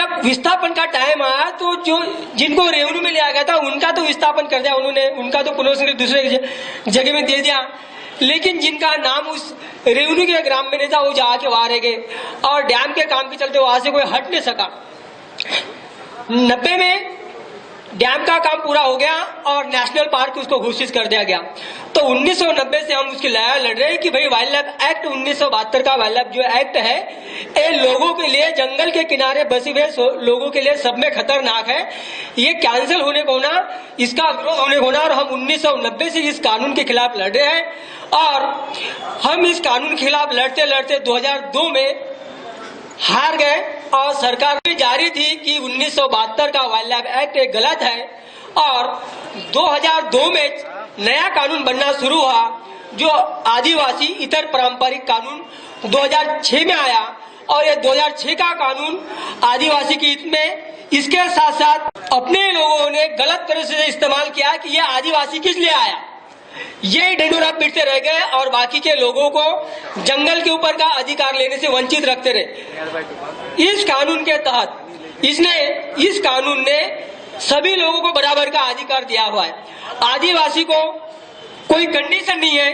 जब विस्थापन का टाइम आया तो जो जिनको रेवन्यू में लिया गया था उनका तो विस्थापन कर दिया उन्होंने, उनका तो पुनर्वसन दूसरे जगह में दे दिया, लेकिन जिनका नाम उस रेवन्यू के ग्राम में नहीं था वो जाके वहां रह गए और डैम के काम के चलते वहां से कोई हट नहीं सका। 90 में डैम का काम पूरा हो गया और नेशनल पार्क उसको घोषित कर दिया गया। तो 1990 से हम उसकी लड़ाई लड़ रहे हैं कि भाई वाइल्ड लाइफ एक्ट 1972 का वाइल्ड लाइफ जो एक्ट है ये लोगों के लिए, जंगल के किनारे बसे हुए लोगों के लिए सब में खतरनाक है, ये कैंसिल होने को ना, इसका विरोध होने को ना। और हम 1990 से इस कानून के खिलाफ लड़ रहे हैं और हम इस कानून के खिलाफ लड़ते लड़ते 2002 में हार गए और सरकार भी जारी थी कि 1972 का वाइल्ड लाइफ एक्ट एक गलत है। और 2002 में नया कानून बनना शुरू हुआ जो आदिवासी इतर पारंपरिक कानून 2006 में आया और ये 2006 का कानून आदिवासी के हित में, इसके साथ साथ अपने लोगों ने गलत तरह से इस्तेमाल किया कि ये आदिवासी किस लिए आया, ये ढिंढोरा पीटते रह गए और बाकी के लोगों को जंगल के ऊपर का अधिकार लेने से वंचित रखते रहे। इस कानून के तहत इस कानून ने सभी लोगों को बराबर का अधिकार दिया हुआ है। आदिवासी को कोई कंडीशन नहीं है,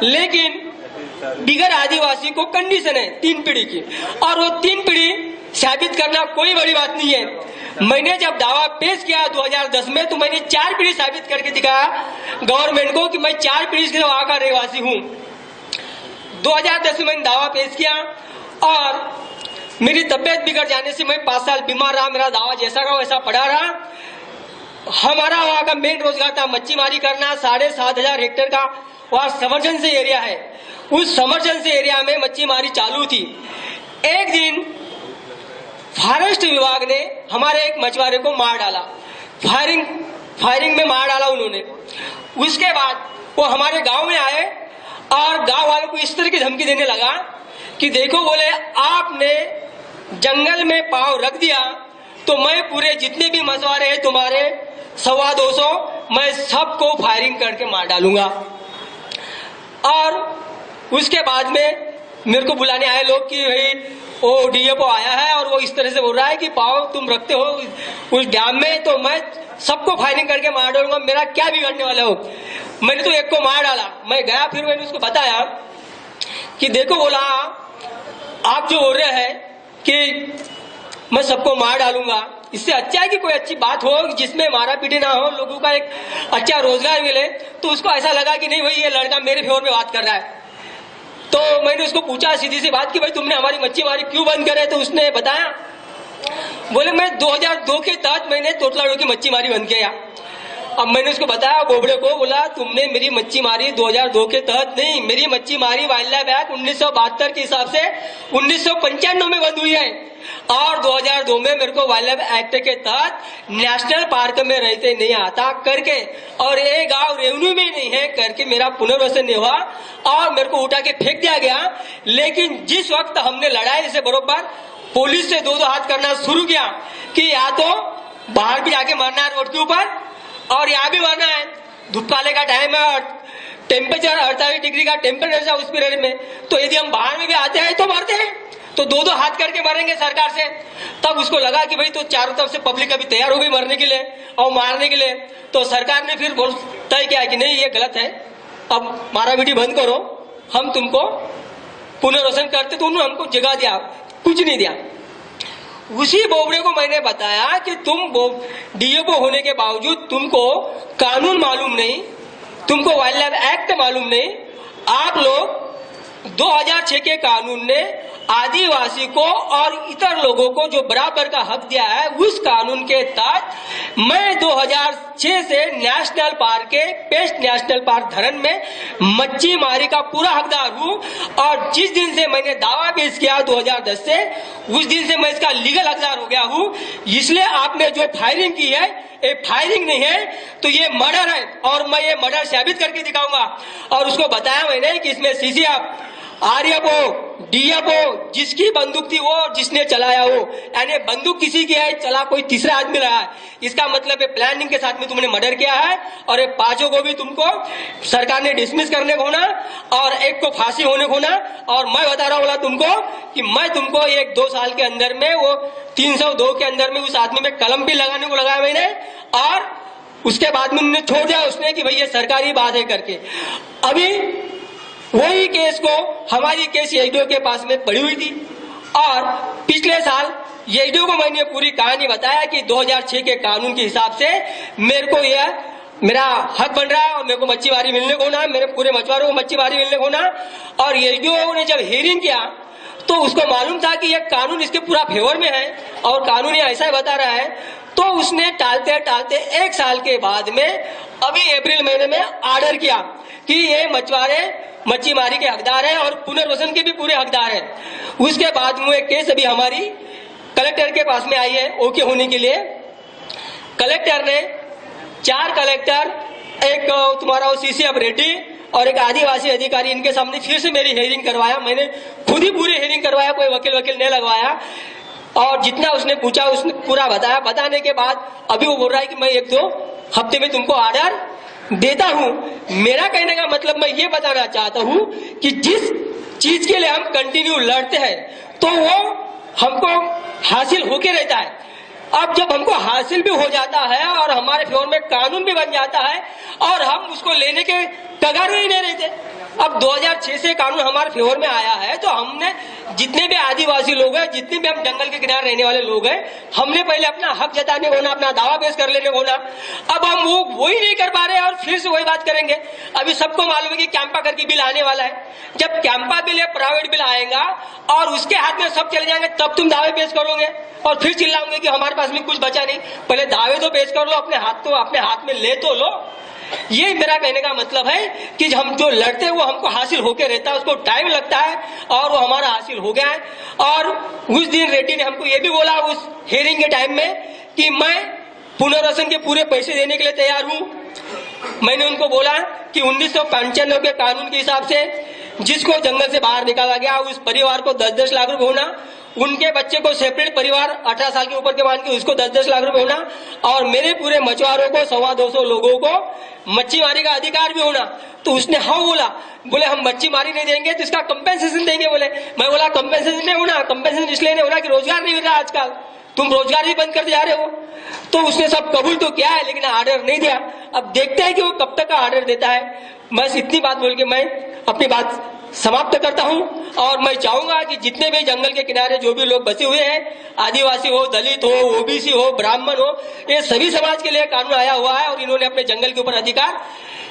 लेकिन बिगर आदिवासी को कंडीशन है 3 पीढ़ी की, और वो 3 पीढ़ी साबित करना कोई बड़ी बात नहीं है। मैंने जब दावा पेश किया 2010 में तो मैंने 4 पीढ़ी साबित करके दिखाया गवर्नमेंट को कि मैं 4 पीढ़ी से वहां का रहवासी हूँ। 2010 में मैंने दावा पेश किया और मेरी तबियत बिगड़ जाने से मैं 5 साल बीमार रहा, मेरा दावा जैसा का वैसा पड़ा रहा। हमारा वहाँ का मेन रोजगार था मच्छी मारी करना, 7,500 हेक्टेयर का वहाँ समरजन से एरिया है, उस समरजन से एरिया में मच्छी मारी चालू थी। एक दिन फॉरेस्ट विभाग ने हमारे एक मछुआरे को मार डाला, फायरिंग में मार डाला उन्होंने। उसके बाद वो हमारे गांव में आए और गांव वालों को इस तरह की धमकी देने लगा कि देखो, बोले आपने जंगल में पांव रख दिया तो मैं पूरे जितने भी मछुआरे हैं तुम्हारे 250 मैं सबको फायरिंग करके मार डालूंगा। और उसके बाद में मेरे को बुलाने आए लोग कि भाई वो डीएफओ आया है और वो इस तरह से बोल रहा है कि पाव तुम रखते हो उस डैम में तो मैं सबको फायरिंग करके मार डालूंगा, मेरा क्या बिगड़ने वाले हो। मैंने तो एक को मार डाला। मैं गया, फिर मैंने उसको बताया कि देखो, बोला आप जो बोल रहे हैं कि मैं सबको मार डालूंगा, इससे अच्छा है कि कोई अच्छी बात हो जिसमें मारा पीटी ना हो, लोगों का एक अच्छा रोजगार मिले। तो उसको ऐसा लगा कि नहीं भाई ये लड़का मेरे फेवर में बात कर रहा है। तो मैंने उसको पूछा सीधी सी बात कि भाई तुमने हमारी मच्छी मारी क्यों बंद करे, तो उसने बताया, बोले मैं 2002 के तहत मैंने तोतलाड़ों की मच्छी मारी बंद किया। अब मैंने उसको बताया बोबड़े को, बोला तुमने मेरी मच्छी मारी 2002 के तहत नहीं, मेरी मच्छी मारी वाइल्ड लाइफ एक्ट 1972 के हिसाब से 1995 में बंद हुई है और 2002 में मेरे को वाइल्ड लाइफ एक्ट के तहत नेशनल पार्क में रहते नहीं आता करके और ये गांव रेवन्यू में नहीं है करके मेरा पुनर्वसन नहीं हुआ और मेरे को उठा के फेंक दिया गया। लेकिन जिस वक्त हमने लड़ाई से बरोबर पुलिस से 2-2 हाथ करना शुरू किया कि या तो बाहर भी जाके मरना है रोड के ऊपर और यहाँ भी मरना है, धूपकाले का टाइम है और टेम्परेचर 48 डिग्री का टेम्परेचर उस पीरियड में, तो यदि हम बाहर में भी आते हैं तो मरते हैं, तो 2-2 हाथ करके मरेंगे सरकार से। तब उसको लगा कि भाई तो चारों तरफ से पब्लिक अभी तैयार हो गई मरने के लिए और मारने के लिए। तो सरकार ने फिर तय किया कि नहीं ये गलत है, अब मारा पीटी बंद करो, हम तुमको पुनर्वसन करते। तो उन्होंने हमको जगह दिया, कुछ नहीं दिया। उसी बोबड़े को मैंने बताया कि तुम डीएफओ होने के बावजूद तुमको कानून मालूम नहीं, तुमको वाइल्ड लाइफ एक्ट मालूम नहीं। आप लोग 2006 के कानून ने आदिवासी को और इतर लोगों को जो बराबर का हक दिया है, उस कानून के तहत मैं 2006 से नेशनल पार्क के पेस्ट नेशनल पार्क धरन में मच्छी मारी का पूरा हकदार हूँ। और जिस दिन से मैंने दावा पेश किया 2010 से, उस दिन से मैं इसका लीगल हकदार हो गया हूँ। इसलिए आपने जो फायरिंग की है ये फायरिंग नहीं है, तो ये मर्डर है और मैं ये मर्डर साबित करके दिखाऊंगा। और उसको बताया मैंने कि इसमें सीसीएफ आरएफ हो, डीएफ हो, जिसकी बंदूक थी वो जिसने चलाया हो, यानी बंदूक किसी की है, चला कोई तीसरा आदमी रहा है। इसका मतलब है प्लानिंग के साथ में तुमने मर्डर किया है और ये पांचों को भी तुमको सरकार ने डिसमिस करने को होना और एक को फांसी होने को होना। और मैं बता रहा हूँ तुमको कि मैं तुमको 1-2 साल के अंदर में वो 302 के अंदर में उस आदमी में कलम भी लगाने को लगाया मैंने और उसके बाद में उन्होंने छोड़ दिया उसने कि भाई ये सरकारी बात है करके। अभी वही केस को हमारी केस एसडीओ के पास में पड़ी हुई थी और पिछले साल एसडीओ को मैंने पूरी कहानी बताया कि 2006 के कानून के हिसाब से मेरे को यह मेरा हक बन रहा है और मेरे को मच्छीमारी मिलने को होना, मेरे पूरे मछुआरों को मच्छीमारी मिलने को होना। और एसडीओ ने जब हियरिंग किया तो उसको मालूम था कि यह कानून इसके पूरा फेवर में है और कानून ये ऐसा बता रहा है, तो उसने टालते टालते 1 साल के बाद में अभी अप्रैल महीने में ऑर्डर किया कि ये मछुआरे मच्छीमारी के हकदार है और पुनर्वसन के भी पूरे हकदार है। उसके बाद में एक केस अभी हमारी कलेक्टर के पास में आई है ओके होने के लिए। कलेक्टर ने 4 कलेक्टर, एक तुम्हारा सीसीएफ रेड्डी और एक आदिवासी अधिकारी, इनके सामने फिर से मेरी हियरिंग करवाया। मैंने खुद ही पूरी हियरिंग करवाया, कोई वकील नहीं लगवाया और जितना उसने पूछा उसने पूरा बताया। बताने के बाद अभी वो बोल रहा है कि मैं 1-2 हफ्ते में तुमको ऑर्डर देता हूं। मेरा कहने का मतलब मैं ये बताना चाहता हूं कि जिस चीज के लिए हम कंटिन्यू लड़ते हैं तो वो हमको हासिल होके रहता है। अब जब हमको हासिल भी हो जाता है और हमारे फेवर में कानून भी बन जाता है और हम उसको लेने के कगार में ही नहीं रहते। अब 2006 से कानून हमारे फेवर में आया है तो हमने जितने भी आदिवासी लोग हैं, जितने भी हम जंगल के किनारे रहने वाले लोग हैं, हमने पहले अपना हक जताने को होना, अपना दावा पेश कर लेने को होना। अब हम वो ही नहीं कर पा रहे हैं और फिर से वही बात करेंगे। अभी सबको मालूम है कि कैंपा करके बिल आने वाला है। जब कैंपा बिल या प्राइवेट बिल आएगा और उसके हाथ में सब चले जाएंगे तब तुम दावे पेश करोगे और फिर चिल्लाओगे कि हमारे पास में कुछ बचा नहीं। पहले दावे तो पेश कर लो, अपने हाथ में ले तो लो। ये मेरा कहने का मतलब है कि हम जो लड़ते हैं वो हमको हासिल होके रहता है, उसको टाइम लगता है और वो हमारा हासिल हो गया है। और उस दिन रेड्डी ने हमको ये भी बोला उस हियरिंग के टाइम में कि मैं पुनर्वसन के पूरे पैसे देने के लिए तैयार हूं। मैंने उनको बोला कि 1995 के कानून के हिसाब से जिसको जंगल से बाहर निकाला गया उस परिवार को 10-10 लाख रुपए होना, उनके बच्चे को सेपरेट परिवार 18 साल के ऊपर के मान के उसको 10-10 लाख रुपए होना और मेरे पूरे मछुआरों को 125 लोगों को मच्छीमारी का अधिकार भी होना। तो उसने हाँ बोला, बोले हम मच्छीमारी नहीं देंगे तो इसका कंपेंसेशन देंगे। बोले मैं बोला कंपेंसेशन नहीं होना, कंपेंसेशन इसलिए नहीं होना कि रोजगार नहीं मिल रहा आजकल, तुम रोजगार भी बंद करते जा रहे हो। तो उसने सब कबूल तो किया है लेकिन ऑर्डर नहीं दिया। अब देखते हैं कि वो कब तक का ऑर्डर देता है। बस इतनी बात बोल के मैं अपनी बात समाप्त करता हूं और मैं चाहूंगा कि जितने भी जंगल के किनारे जो भी लोग बसे हुए हैं, आदिवासी हो, दलित हो, ओबीसी हो, ब्राह्मण हो, ये सभी समाज के लिए कानून आया हुआ है और इन्होंने अपने जंगल के ऊपर अधिकार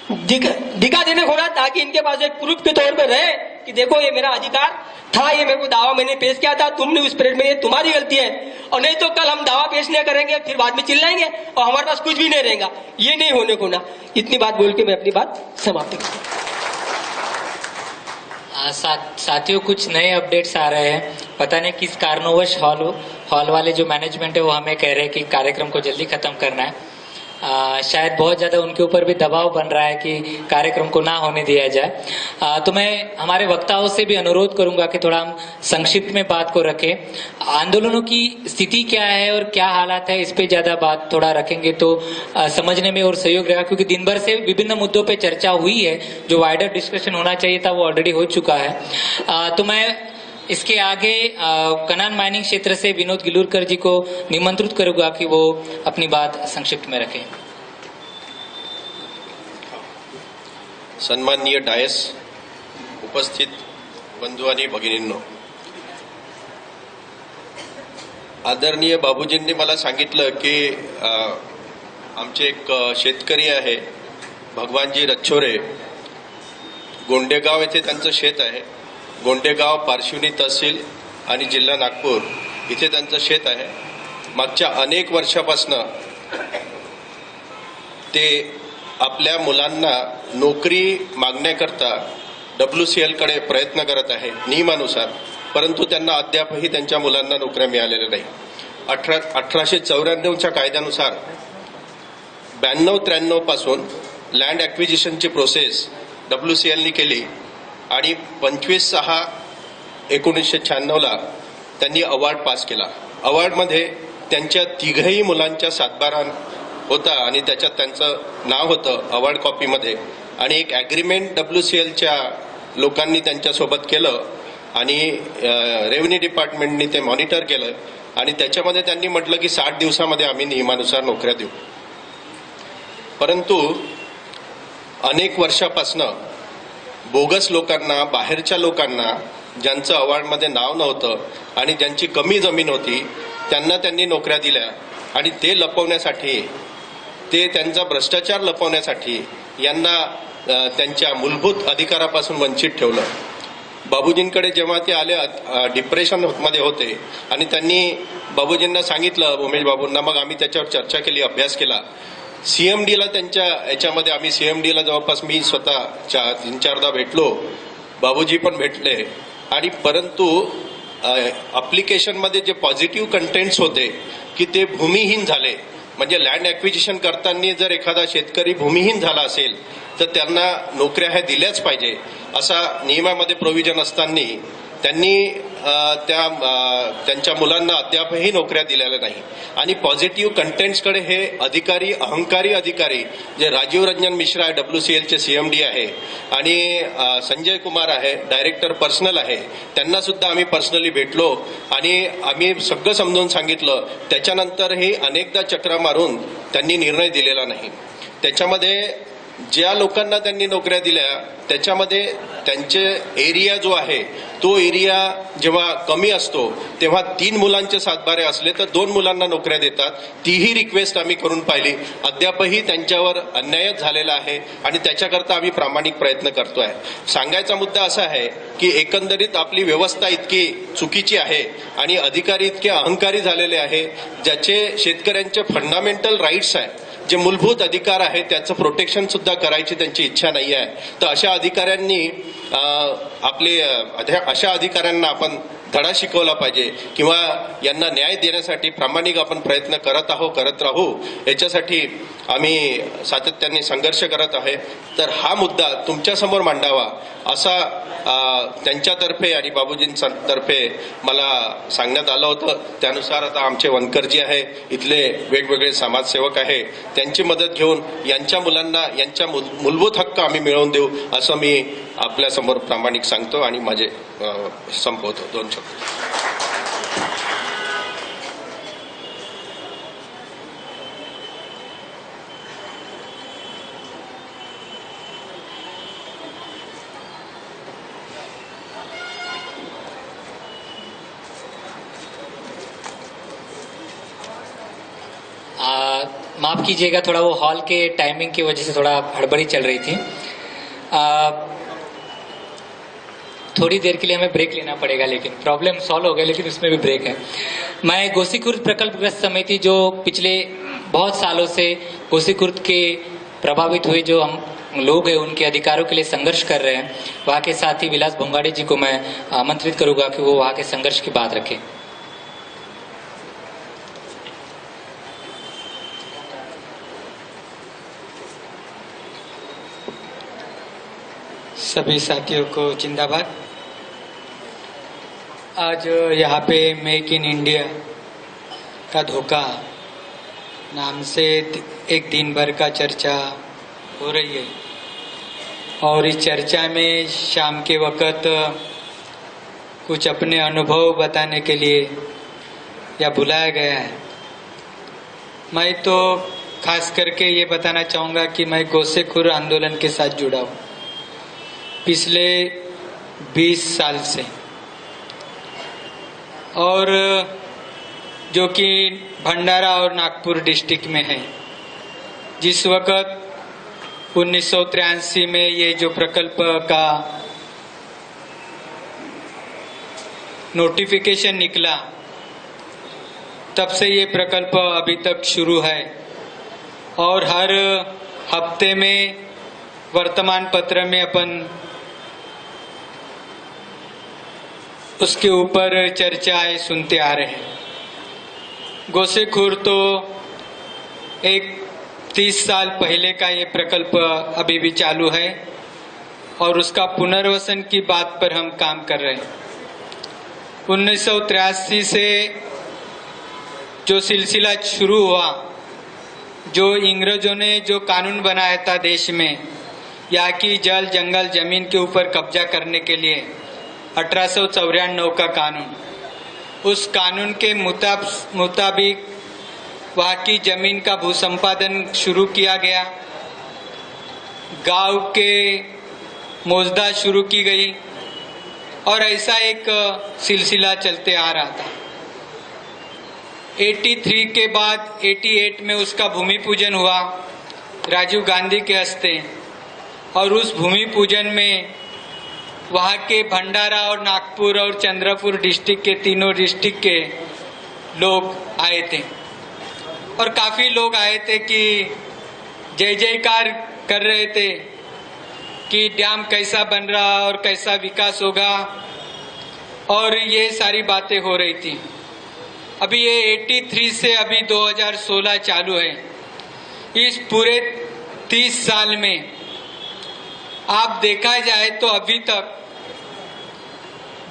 दिखा देने को ना, ताकि इनके पास एक प्रूफ के तौर पर रहे कि देखो ये मेरा अधिकार था, ये मेरे को दावा मैंने पेश किया था, तुमने उस पीरियड में, ये तुम्हारी गलती है। और नहीं तो कल हम दावा पेश नहीं करेंगे फिर बाद में चिल्लाएंगे और हमारे पास कुछ भी नहीं रहेगा। ये नहीं होने को ना। इतनी बात बोल के मैं अपनी बात समाप्त करता हूं। साथियों कुछ नए अपडेट्स आ रहे हैं। पता नहीं किस कारणवश हॉल वाले जो मैनेजमेंट है वो हमें कह रहे हैं कि कार्यक्रम को जल्दी खत्म करना है। शायद बहुत ज्यादा उनके ऊपर भी दबाव बन रहा है कि कार्यक्रम को ना होने दिया जाए। तो मैं हमारे वक्ताओं से भी अनुरोध करूंगा कि थोड़ा हम संक्षिप्त में बात को रखें। आंदोलनों की स्थिति क्या है और क्या हालात है, इस पे ज्यादा बात थोड़ा रखेंगे तो समझने में और सहयोग रहेगा, क्योंकि दिन भर से विभिन्न मुद्दों पे चर्चा हुई है। जो वाइडर डिस्कशन होना चाहिए था वो ऑलरेडी हो चुका है। तो मैं इसके आगे कनान माइनिंग क्षेत्र से विनोद गिलूरकर जी को निमंत्रित करूंगा कि वो अपनी बात संक्षिप्त में रखें। सन्माननीय डायस, उपस्थित बंधू आणि भगिनींनो, आदरणीय बाबूजींनी मला सांगितलं की आमचे एक शेतकरी आहे भगवानजी रच्छोरे, गोंडेगाव येथे त्यांचं शेत आहे। गोंडेगाव, पारशिवनी तहसील आणि जिल्हा नागपूर इथे त्यांचं शेत आहे। मागच्या अनेक वर्षापासून ते आपल्या मुलांना नोकरी मागण्याकरता WCL कडे प्रयत्न करत आहे नियमानुसार, परंतु त्यांना अद्यापही त्यांच्या मुलांना नोकऱ्या मिळालेल्या नाही। 1894च्या कायद्यानुसार 92-93 पासून लँड ॲक्विजिशनची प्रोसेस WCL नी केली आणि 25/6/1996ला त्यांनी अवॉर्ड पास केला. अवॉर्डमध्ये त्यांच्या तिघही मुलांच्या सातबारा होता आणि त्याच्यात त्यांचं नाव होतं अवॉर्ड कॉपीमध्ये. आणि एक ॲग्रीमेंट WCLच्या लोकांनी त्यांच्यासोबत केलं आणि रेव्हेन्यू डिपार्टमेंटनी ते मॉनिटर केलं आणि त्याच्यामध्ये त्यांनी म्हटलं की 60 दिवसामध्ये आम्ही नियमानुसार नोकऱ्या देऊ. परंतु अनेक वर्षापासनं बोगस लोकांना, बाहेरच्या लोकांना, ज्यांचं अवॉर्डमध्ये नाव नव्हतं आणि ज्यांची कमी जमीन होती, त्यांना त्यांनी नोकऱ्या दिल्या आणि ते लपवण्यासाठी, ते त्यांचा भ्रष्टाचार लपवण्यासाठी यांना त्यांच्या मूलभूत अधिकारापासून वंचित ठेवलं. बाबूजींकडे जेव्हा ते आले डिप्रेशनमध्ये होते आणि त्यांनी बाबूजींना सांगितलं, उमेश बाबूंना, मग आम्ही त्याच्यावर चर्चा केली, अभ्यास केला. CMDला त्यांच्या याच्यामध्ये आम्ही CMDला जवळपास मी स्वतः 3-4दा भेटलो, बाबूजी पण भेटले. आणि परंतु अप्लिकेशनमध्ये जे पॉझिटिव्ह कंटेंट्स होते की ते भूमिहीन झाले. म्हणजे लँड ॲक्विजिशन करताना जर एखादा शेतकरी भूमिहीन झाला असेल तर त्यांना नोकऱ्या ह्या दिल्याच पाहिजे असा नियमामध्ये प्रोव्हिजन असताना त्यांनी त्यांच्या मुलांना अद्यापही नोकऱ्या दिलेल्या नाही. आणि पॉझिटिव्ह कंटेंट्सकडे हे अधिकारी, अहंकारी अधिकारी, जे राजीव रंजन मिश्रा आहे, WCLचे CMD आहे, आणि संजय कुमार आहे, डायरेक्टर पर्सनल आहे, त्यांना सुद्धा आम्ही पर्सनली भेटलो आणि आम्ही सगळं समजून सांगितलं. त्याच्यानंतरही अनेकदा चक्रा मारून त्यांनी निर्णय दिलेला नाही. त्याच्यामध्ये ज्या लोकांना त्यांनी नोकऱ्या दिल्या त्याच्यामध्ये त्यांचे एरिया जो आहे तो एरिया जेव्हा कमी असतो तेव्हा 3 मुलांचे सातबारे असले तर 2 मुलांना नोकऱ्या देतात. तीही रिक्वेस्ट आम्ही करून पाहिली, अद्यापही त्यांच्यावर अन्यायच झालेला आहे आणि त्याच्याकरता आम्ही प्रामाणिक प्रयत्न करतोय. सांगायचा मुद्दा असा आहे की एकंदरीत आपली व्यवस्था इतकी चुकीची आहे आणि अधिकारी इतके अहंकारी झालेले आहे, ज्याचे शेतकऱ्यांचे फंडामेंटल राईट्स आहे, जे मूलभूत अधिकार आहे, त्याचं प्रोटेक्शन सुद्धा करायची त्यांची इच्छा नाही आहे. तर अशा अधिकाऱ्यांनी अशा अधिकाऱ्यांना आपण धडा शिकवला पाहिजे किंवा यांना न्याय देण्यासाठी प्रामाणिक आपण प्रयत्न करत राहू. याच्यासाठी आम्ही सातत्याने संघर्ष करत आहे. तर हा मुद्दा तुमच्यासमोर मांडावा असा त्यांच्यातर्फे आणि बाबूजींतर्फे मला सांगण्यात आलं होतं. त्यानुसार आता आमचे वनकरजी आहे, इथले वेगवेगळे समाजसेवक आहे, त्यांची मदत घेऊन यांच्या मुलांना यांच्या मूलभूत हक्क आम्ही मिळवून देऊ असं मी आपल्यासमोर प्रामाणिक सांगतो आणि माझे संपवतो. 2 शब्द. माफ़ कीजिएगा, थोड़ा वो हॉल के टाइमिंग की वजह से थोड़ा हड़बड़ी चल रही थी. थोड़ी देर के लिए हमें ब्रेक लेना पड़ेगा, लेकिन प्रॉब्लम सॉल्व हो गया, लेकिन उसमें भी ब्रेक है. मैं गोसीखुर्द प्रकल्पग्रस्त समिति जो पिछले बहुत सालों से गोसीखुर्द के प्रभावित हुए जो हम लोग हैं उनके अधिकारों के लिए संघर्ष कर रहे हैं, वहाँ के साथी विलास भोंगाड़े जी को मैं आमंत्रित करूंगा कि वो वहाँ के संघर्ष की बात रखें. सभी साथियों को जिंदाबाद. आज यहाँ पे मेक इन इंडिया का धोखा नाम से एक दिन भर का चर्चा हो रही है और इस चर्चा में शाम के वक़्त कुछ अपने अनुभव बताने के लिए या बुलाया गया है. मैं तो खास करके ये बताना चाहूँगा कि मैं गोसेखुर आंदोलन के साथ जुड़ा हूँ पिछले 20 साल से, और जो कि भंडारा और नागपुर डिस्ट्रिक्ट में है. जिस वक़्त 1983 में ये जो प्रकल्प का नोटिफिकेशन निकला तब से ये प्रकल्प अभी तक शुरू है और हर हफ्ते में वर्तमान पत्र में अपन उसके ऊपर चर्चाएं सुनते आ रहे हैं. गोसेखुर तो एक 30 साल पहले का ये प्रकल्प अभी भी चालू है और उसका पुनर्वसन की बात पर हम काम कर रहे हैं। 1983 से जो सिलसिला शुरू हुआ, जो अंग्रेजों ने जो कानून बनाया था देश में, यहाँ की जल जंगल जमीन के ऊपर कब्जा करने के लिए 1894 का कानून, उस कानून के मुताबिक वहाँ की जमीन का भूसंपादन शुरू किया गया, गांव के मौजदा शुरू की गई और ऐसा एक सिलसिला चलते आ रहा था। 83 के बाद 88 में उसका भूमि पूजन हुआ राजीव गांधी के हस्ते, और उस भूमि पूजन में वहाँ के भंडारा और नागपुर और चंद्रपुर डिस्ट्रिक्ट के तीनों डिस्ट्रिक्ट के लोग आए थे और काफ़ी लोग आए थे कि जय जयकार कर रहे थे कि डैम कैसा बन रहा और कैसा विकास होगा, और ये सारी बातें हो रही थी। अभी ये 83 से अभी 2016 चालू है। इस पूरे 30 साल में आप देखा जाए तो अभी तक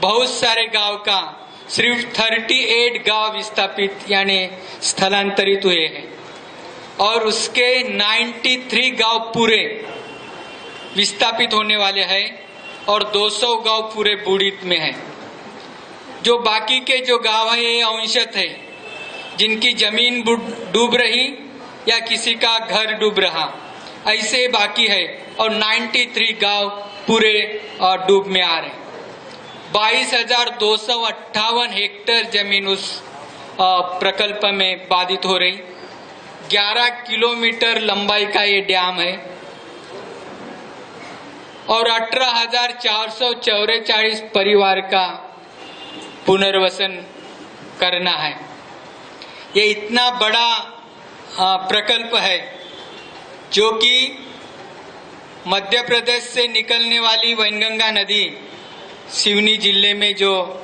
बहुत सारे गांव का सिर्फ 38 गांव विस्थापित यानी स्थलांतरित हुए हैं, और उसके 93 गांव पूरे विस्थापित होने वाले हैं और 200 गांव पूरे बूढ़ित में हैं। जो बाकी के जो गांव हैं ये अंशतः है, जिनकी जमीन डूब रही या किसी का घर डूब रहा, ऐसे बाकी है, और 93 गांव पूरे डूब में आ रहे। 22,258 हेक्टेयर जमीन उस प्रकल्प में बाधित हो रही। 11 किलोमीटर लंबाई का ये डैम है और 18,444 परिवार का पुनर्वसन करना है। ये इतना बड़ा प्रकल्प है जो कि मध्य प्रदेश से निकलने वाली वैनगंगा नदी सिवनी जिले में जो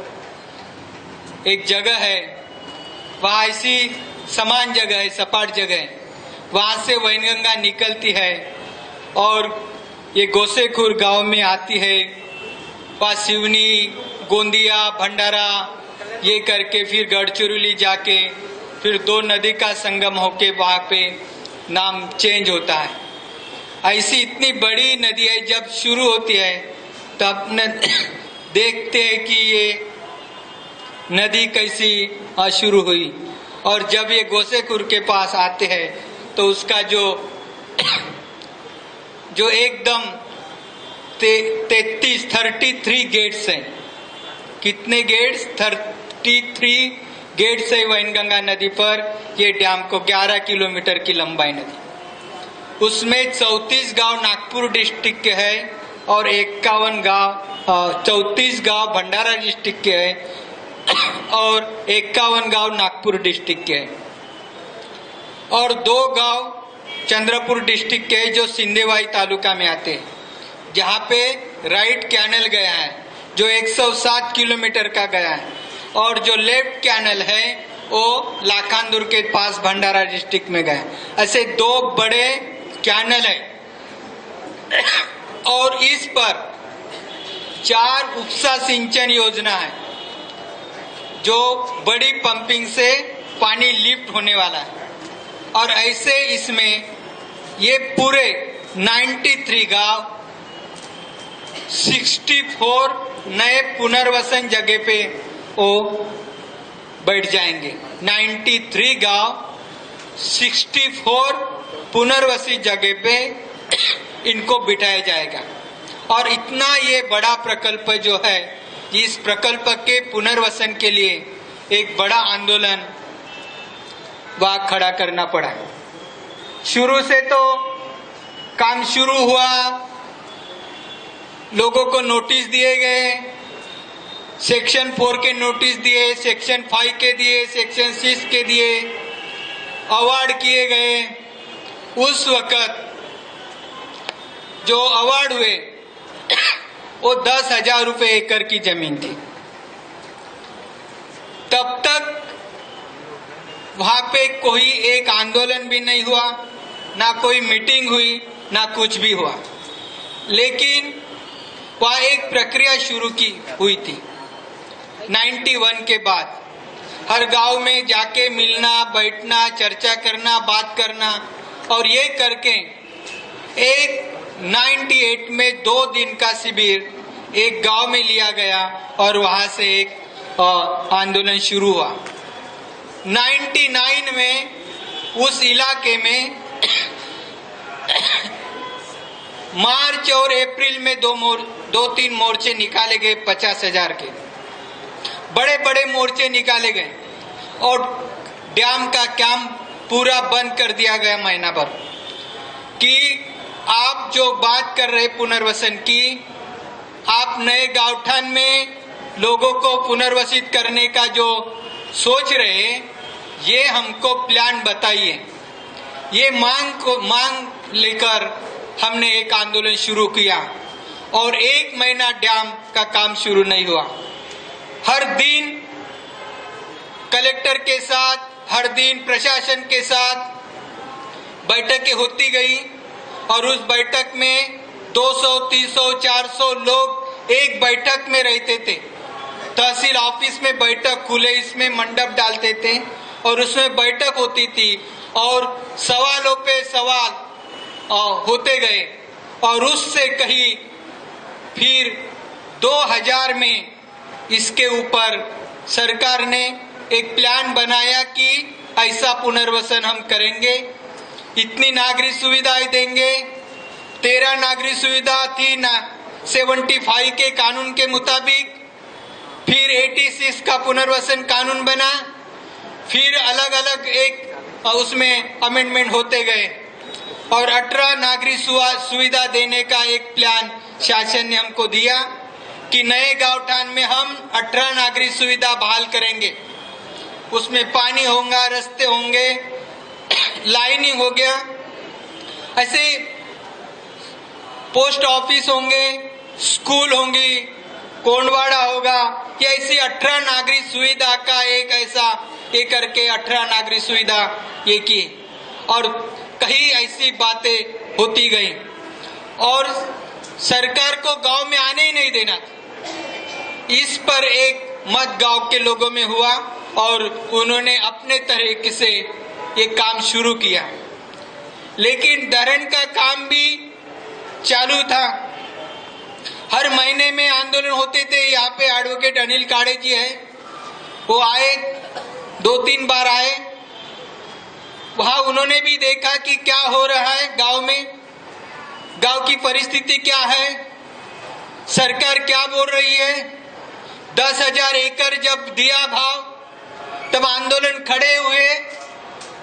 एक जगह है, वहाँ ऐसी समान जगह है, सपाट जगह है, वहाँ से वैनगंगा निकलती है और ये गोसेखुर गांव में आती है। वहाँ सिवनी, गोंदिया, भंडारा ये करके फिर गढ़चिरौली जाके फिर 2 नदी का संगम होके वहाँ पे नाम चेंज होता है। ऐसी इतनी बड़ी नदी है, जब शुरू होती है तब देखते हैं कि ये नदी कैसी शुरू हुई, और जब ये गोसेखुर के पास आते हैं तो उसका जो एकदम 33 गेट्स हैं। कितने गेट्स? 33 गेट्स है वैनगंगा नदी पर। ये डैम को 11 किलोमीटर की लंबाई नदी, उसमें 34 गांव नागपुर डिस्ट्रिक्ट के हैं और 34 गांव भंडारा डिस्ट्रिक्ट के हैं और 51 गांव नागपुर डिस्ट्रिक्ट के हैं, और 2 गांव चंद्रपुर डिस्ट्रिक्ट के जो सिंदेवाई तालुका में आते हैं, जहाँ पे राइट कैनल गया है जो 107 किलोमीटर का गया है, और जो लेफ्ट कैनल है वो लाखांदुर के पास भंडारा डिस्ट्रिक्ट में गया। ऐसे 2 बड़े कैनल है और इस पर 4 उपसा सिंचन योजना है जो बड़ी पंपिंग से पानी लिफ्ट होने वाला है, और ऐसे इसमें ये पूरे 93 गांव 64 नए पुनर्वसन जगह पे वो बैठ जाएंगे। 93 गांव 64 पुनर्वसित जगह पे इनको बिठाया जाएगा। और इतना ये बड़ा प्रकल्प जो है, इस प्रकल्प के पुनर्वसन के लिए एक बड़ा आंदोलन वहाँ खड़ा करना पड़ा। शुरू से तो काम शुरू हुआ, लोगों को नोटिस दिए गए, सेक्शन 4 के नोटिस दिए, सेक्शन 5 के दिए, सेक्शन 6 के दिए, अवार्ड किए गए। उस वक्त जो अवार्ड हुए वो 10,000 रुपये एकड़ की जमीन थी। तब तक वहां पे कोई एक आंदोलन भी नहीं हुआ, ना कोई मीटिंग हुई, ना कुछ भी हुआ। लेकिन वहाँ एक प्रक्रिया शुरू की हुई थी 91 के बाद। हर गांव में जाके मिलना, बैठना, चर्चा करना, बात करना, और ये करके एक 98 में 2 दिन का शिविर एक गांव में लिया गया और वहां से एक आंदोलन शुरू हुआ। 99 में उस इलाके में मार्च और अप्रैल में 2-3 मोर्चे निकाले गए, 50,000 के बड़े बड़े मोर्चे निकाले गए और डैम का काम पूरा बंद कर दिया गया महीना भर। कि आप जो बात कर रहे पुनर्वसन की, आप नए गांवठान में लोगों को पुनर्वसित करने का जो सोच रहे, ये हमको प्लान बताइए। ये मांग लेकर हमने एक आंदोलन शुरू किया और 1 महीना डैम का काम शुरू नहीं हुआ। हर दिन कलेक्टर के साथ, हर दिन प्रशासन के साथ बैठकें होती गई और उस बैठक में 200, 300, 400 लोग एक बैठक में रहते थे। तहसील ऑफिस में बैठक खुले, इसमें मंडप डालते थे और उसमें बैठक होती थी और सवालों पे सवाल होते गए और उससे कहीं फिर 2000 में इसके ऊपर सरकार ने एक प्लान बनाया कि ऐसा पुनर्वसन हम करेंगे, इतनी नागरिक सुविधाएं देंगे। 13 नागरिक सुविधा थी 75 के कानून के मुताबिक, फिर 86 का पुनर्वसन कानून बना, फिर अलग अलग एक उसमें अमेंडमेंट होते गए और 18 नागरिक सुविधा देने का एक प्लान शासन ने हमको दिया कि नए गांवठान में हम 18 नागरिक सुविधा बहाल करेंगे। उसमें पानी होगा, रास्ते होंगे, लाइनिंग हो गया, ऐसे पोस्ट ऑफिस होंगे, स्कूल होंगी, कोंडवाड़ा होगा, ये ऐसी 18 नागरिक सुविधा का एक ऐसा ये करके 18 नागरिक सुविधा ये की और कहीं ऐसी बातें होती गई और सरकार को गांव में आने ही नहीं देना था। इस पर एक मत गांव के लोगों में हुआ और उन्होंने अपने तरीके से ये काम शुरू किया, लेकिन धरण का काम भी चालू था। हर महीने में आंदोलन होते थे। यहाँ पे एडवोकेट अनिल काड़े जी है, वो आए, 2-3 बार आए, वहां उन्होंने भी देखा कि क्या हो रहा है गांव में, गांव की परिस्थिति क्या है, सरकार क्या बोल रही है। 10,000 एकड़ जब दिया भाव, तब आंदोलन खड़े हुए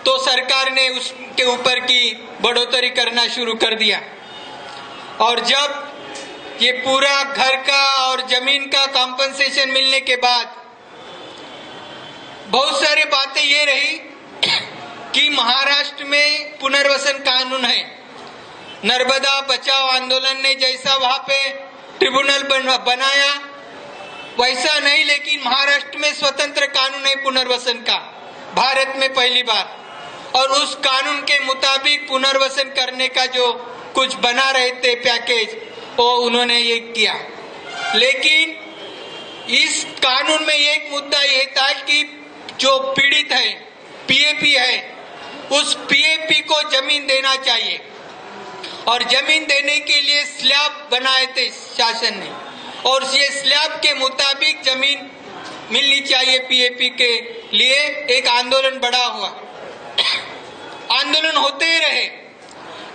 तो सरकार ने उसके ऊपर की बढ़ोतरी करना शुरू कर दिया और जब ये पूरा घर का और जमीन का कॉम्पनसेशन मिलने के बाद बहुत सारी बातें ये रही कि महाराष्ट्र में पुनर्वसन कानून है। नर्मदा बचाओ आंदोलन ने जैसा वहां पे ट्रिब्यूनल बनाया वैसा नहीं, लेकिन महाराष्ट्र में स्वतंत्र कानून है पुनर्वसन का, भारत में पहली बार, और उस कानून के मुताबिक पुनर्वसन करने का जो कुछ बना रहे थे पैकेज, वो उन्होंने ये किया। लेकिन इस कानून में एक मुद्दा ये था कि जो पीड़ित है, पीएपी है, उस पीएपी को जमीन देना चाहिए और जमीन देने के लिए स्लैब बनाए थे शासन ने और ये स्लैब के मुताबिक जमीन मिलनी चाहिए पीएपी के लिए। एक आंदोलन बड़ा हुआ, आंदोलन होते ही रहे,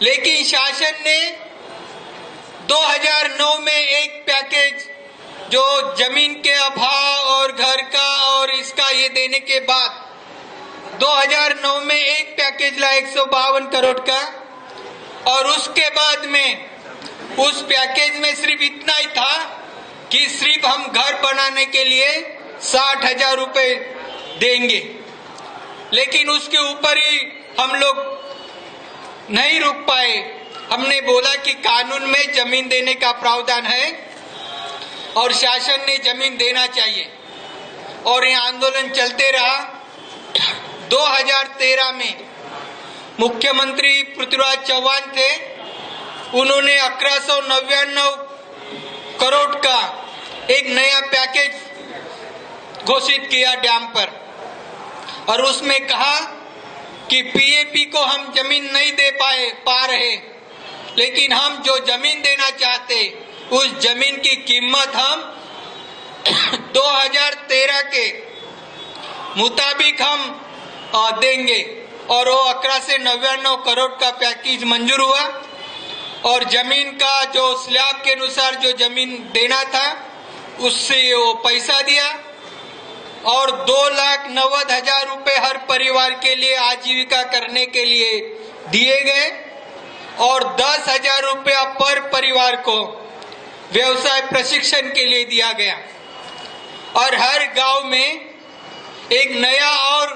लेकिन शासन ने 2009 में एक पैकेज जो जमीन के अभाव और घर का और इसका ये देने के बाद 2009 में एक पैकेज ला 152 करोड़ का और उसके बाद में उस पैकेज में सिर्फ इतना ही था कि सिर्फ हम घर बनाने के लिए 60,000 रुपए देंगे, लेकिन उसके ऊपर ही हम लोग नहीं रुक पाए। हमने बोला कि कानून में जमीन देने का प्रावधान है और शासन ने जमीन देना चाहिए और ये आंदोलन चलते रहा। 2013 में मुख्यमंत्री पृथ्वीराज चौहान थे, उन्होंने 1199 करोड़ का एक नया पैकेज घोषित किया डैम पर, और उसमें कहा कि पीएपी को हम जमीन नहीं दे पा रहे, लेकिन हम जो जमीन देना चाहते उस जमीन की कीमत हम 2013 के मुताबिक हम देंगे, और वो 11 से 99 करोड़ का पैकेज मंजूर हुआ। और जमीन का जो स्लैब के अनुसार जो जमीन देना था उससे वो पैसा दिया, और 2,90,000 रुपए हर परिवार के लिए आजीविका करने के लिए दिए गए, और 10,000 रुपया पर परिवार को व्यवसाय प्रशिक्षण के लिए दिया गया। और हर गांव में एक नया और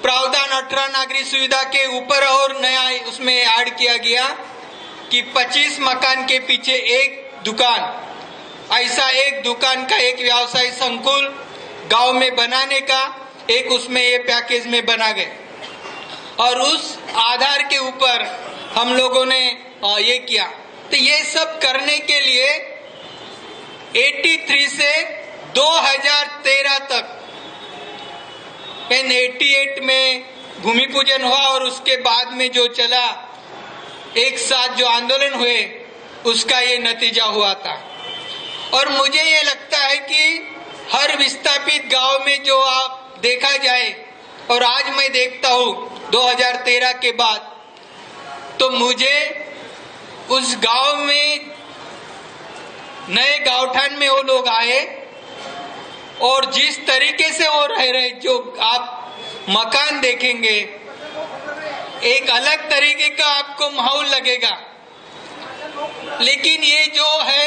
प्रावधान 18 नागरिक सुविधा के ऊपर और नया उसमें ऐड किया गया कि 25 मकान के पीछे एक दुकान, ऐसा एक दुकान का एक व्यवसाय संकुल गांव में बनाने का एक उसमें ये पैकेज में बना गए। और उस आधार के ऊपर हम लोगों ने ये किया। तो ये सब करने के लिए 83 से 2013 तक, 88 में भूमि पूजन हुआ, और उसके बाद में जो चला एक साथ जो आंदोलन हुए उसका ये नतीजा हुआ था। और मुझे ये लगता है कि हर विस्थापित गांव में जो आप देखा जाए, और आज मैं देखता हूँ 2013 के बाद, तो मुझे उस गांव में नए गांवठान में वो लोग आए, और जिस तरीके से वो रह रहे, जो आप मकान देखेंगे एक अलग तरीके का आपको माहौल लगेगा। लेकिन ये जो है,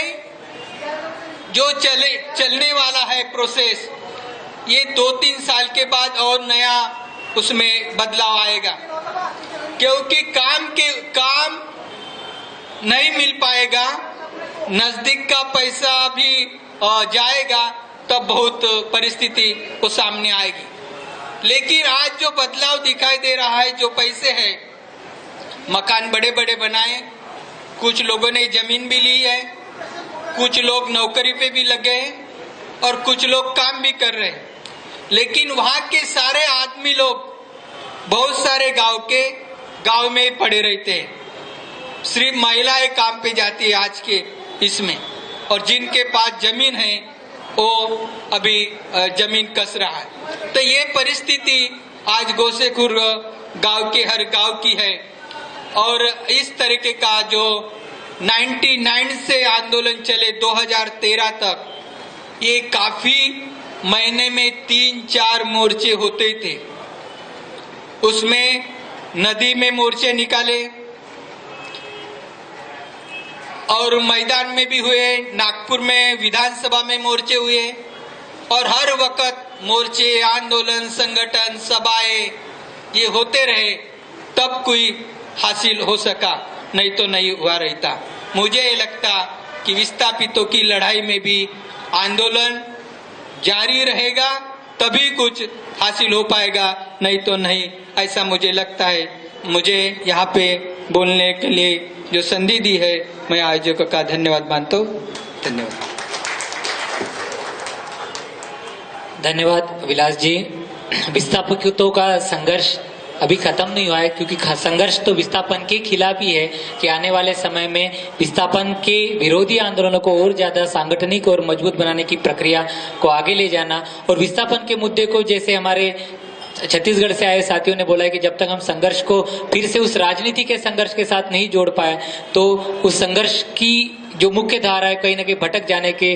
जो चलने वाला है प्रोसेस, ये 2-3 साल के बाद और नया उसमें बदलाव आएगा, क्योंकि काम नहीं मिल पाएगा, नजदीक का पैसा भी जाएगा, तब बहुत परिस्थिति वो सामने आएगी। लेकिन आज जो बदलाव दिखाई दे रहा है, जो पैसे है, मकान बड़े बड़े बनाए, कुछ लोगों ने जमीन भी ली है, कुछ लोग नौकरी पे भी लगे हैं, और कुछ लोग काम भी कर रहे हैं। लेकिन वहाँ के सारे आदमी लोग बहुत सारे गांव में पड़े रहते हैं, सिर्फ महिलाएं काम पे जाती है आज के इसमें, और जिनके पास जमीन है वो अभी जमीन कस रहा है। तो ये परिस्थिति आज गोसेखुर गांव के हर गांव की है। और इस तरीके का जो 99 से आंदोलन चले 2013 तक, ये काफी महीने में 3-4 मोर्चे होते थे। उसमें नदी में मोर्चे निकाले, और मैदान में भी हुए, नागपुर में विधानसभा में मोर्चे हुए, और हर वक्त मोर्चे, आंदोलन, संगठन, सभाएं ये होते रहे, तब कोई हासिल हो सका, नहीं तो नहीं हुआ रहता। मुझे ये लगता कि विस्थापितों की लड़ाई में भी आंदोलन जारी रहेगा, तभी कुछ हासिल हो पाएगा, नहीं तो नहीं, ऐसा मुझे लगता है। मुझे यहाँ पे बोलने के लिए जो संधि दी है, मैं आयोजकों का धन्यवाद मानता हूँ। धन्यवाद। धन्यवाद विलास जी। विस्थापितों का संघर्ष अभी खत्म नहीं हुआ है, क्योंकि संघर्ष तो विस्थापन के खिलाफ ही है कि आने वाले समय में विस्थापन के विरोधी आंदोलनों को और ज्यादा सांगठनिक और मजबूत बनाने की प्रक्रिया को आगे ले जाना, और विस्थापन के मुद्दे को, जैसे हमारे छत्तीसगढ़ से आए साथियों ने बोला है कि जब तक हम संघर्ष को फिर से उस राजनीति के संघर्ष के साथ नहीं जोड़ पाए, तो उस संघर्ष की जो मुख्य धारा है कहीं ना कहीं भटक जाने के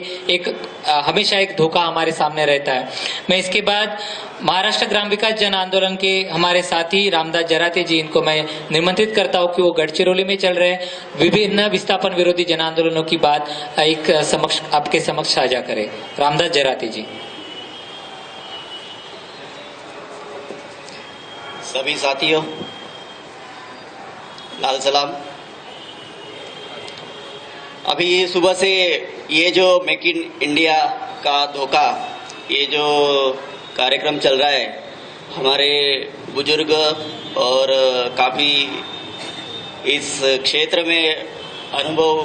हमेशा एक धोखा हमारे सामने रहता है। मैं इसके बाद महाराष्ट्र ग्राम विकास जन आंदोलन के हमारे साथी रामदास जराते जी, इनको मैं निमंत्रित करता हूं कि वो गढ़चिरौली में चल रहे विभिन्न विस्थापन विरोधी जन आंदोलनों की बात आपके समक्ष साझा करें। रामदास जराते जी। सभी साथियों, लाल सलाम। अभी सुबह से ये जो मेक इन इंडिया का धोखा, ये जो कार्यक्रम चल रहा है, हमारे बुजुर्ग और काफ़ी इस क्षेत्र में अनुभव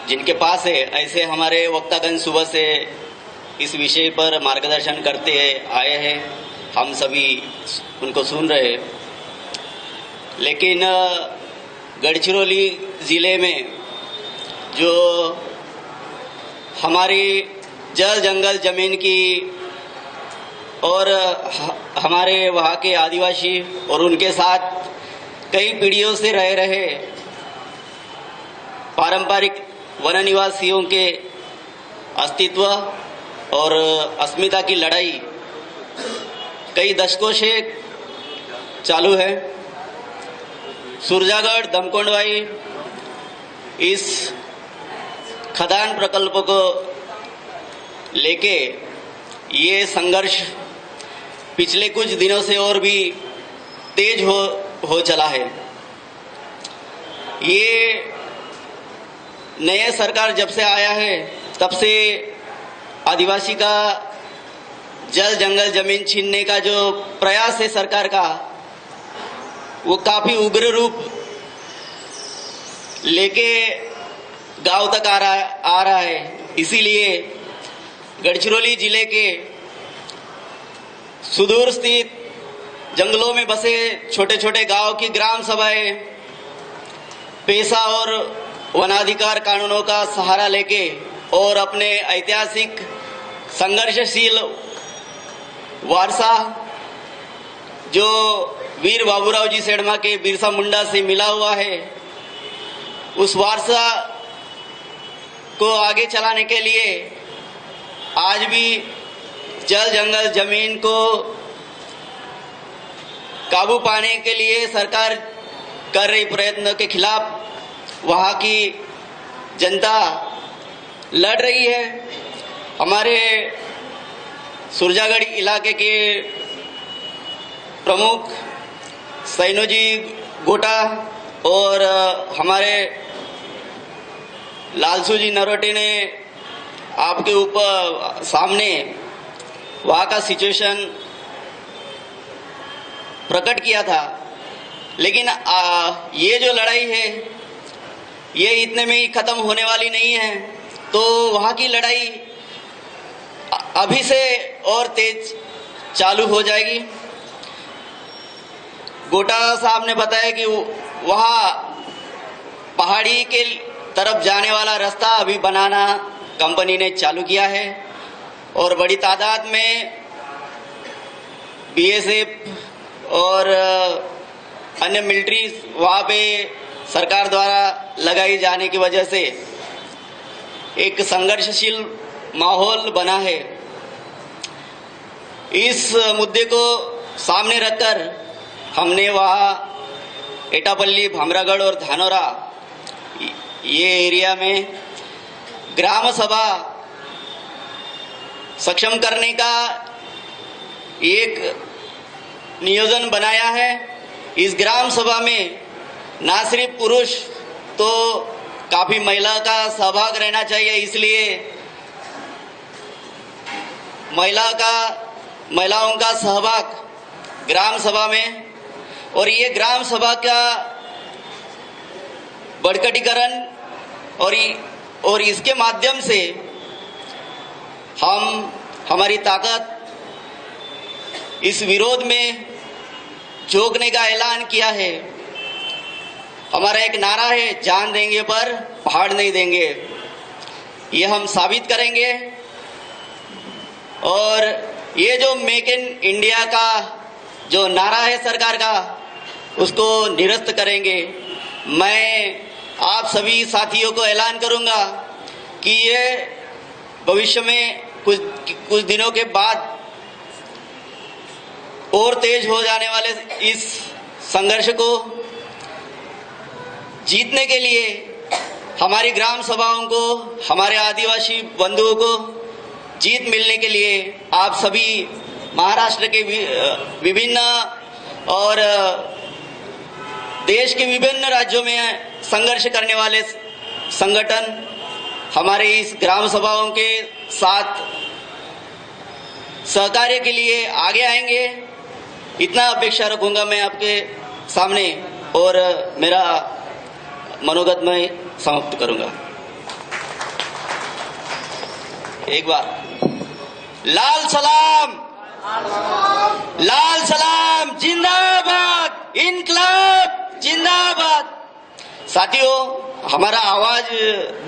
जिनके पास है, ऐसे हमारे वक्तागण सुबह से इस विषय पर मार्गदर्शन करते आए हैं, हम सभी उनको सुन रहे हैं। लेकिन गढ़चिरौली ज़िले में जो हमारी जल जंगल ज़मीन की और हमारे वहाँ के आदिवासी और उनके साथ कई पीढ़ियों से रह रहे पारंपरिक वन निवासियों के अस्तित्व और अस्मिता की लड़ाई कई दशकों से चालू है। सुरजागढ़ दमकोंडवाई इस खदान प्रकल्प को लेके ये संघर्ष पिछले कुछ दिनों से और भी तेज हो चला है। ये नए सरकार जब से आया है तब से आदिवासी का जल जंगल जमीन छीनने का जो प्रयास है सरकार का, वो काफी उग्र रूप लेके गांव तक आ रहा है। इसीलिए गढ़चिरौली जिले के सुदूर स्थित जंगलों में बसे छोटे छोटे गांव की ग्राम सभाएं पेशा और वनाधिकार कानूनों का सहारा लेके और अपने ऐतिहासिक संघर्षशील वारसा जो वीर बाबूराव जी सेडमा के बिरसा मुंडा से मिला हुआ है, उस वारसा को आगे चलाने के लिए आज भी जल जंगल जमीन को काबू पाने के लिए सरकार कर रही प्रयत्न के खिलाफ वहाँ की जनता लड़ रही है। हमारे सुरजागढ़ इलाके के प्रमुख सैनोजी गोटा और हमारे लालसू जी नरोटे ने आपके ऊपर सामने वहाँ का सिचुएशन प्रकट किया था। लेकिन ये जो लड़ाई है ये इतने में ही खत्म होने वाली नहीं है, तो वहाँ की लड़ाई अभी से और तेज चालू हो जाएगी। गोटा साहब ने बताया कि वहाँ पहाड़ी के तरफ जाने वाला रास्ता अभी बनाना कंपनी ने चालू किया है और बड़ी तादाद में बीएसएफ और अन्य मिलिट्री वहाँ पे सरकार द्वारा लगाई जाने की वजह से एक संघर्षशील माहौल बना है। इस मुद्दे को सामने रखकर हमने वहाँ एटापल्ली, भामरागढ़ और धानोरा ये एरिया में ग्राम सभा सक्षम करने का एक नियोजन बनाया है। इस ग्राम सभा में ना सिर्फ पुरुष तो काफी महिला का सहभाग रहना चाहिए, इसलिए महिलाओं का सहभाग ग्राम सभा में और ये ग्राम सभा का बढ़कटीकरण और इसके माध्यम से हम हमारी ताकत इस विरोध में झोंकने का ऐलान किया है। हमारा एक नारा है, जान देंगे पर पहाड़ नहीं देंगे। ये हम साबित करेंगे और ये जो मेक इन इंडिया का जो नारा है सरकार का, उसको निरस्त करेंगे। मैं आप सभी साथियों को ऐलान करूंगा कि ये भविष्य में कुछ दिनों के बाद और तेज हो जाने वाले इस संघर्ष को जीतने के लिए हमारी ग्राम सभाओं को, हमारे आदिवासी बंधुओं को जीत मिलने के लिए आप सभी महाराष्ट्र के विभिन्न और देश के विभिन्न राज्यों में संघर्ष करने वाले संगठन हमारे इस ग्राम सभाओं के साथ सहकार्य के लिए आगे आएंगे। इतना अपेक्षा रखूंगा मैं आपके सामने और मेरा मनोगत में समाप्त करूंगा। एक बार लाल सलाम, लाल सलाम जिंदाबाद, इनकलाब जिंदाबाद। साथियों, हमारा आवाज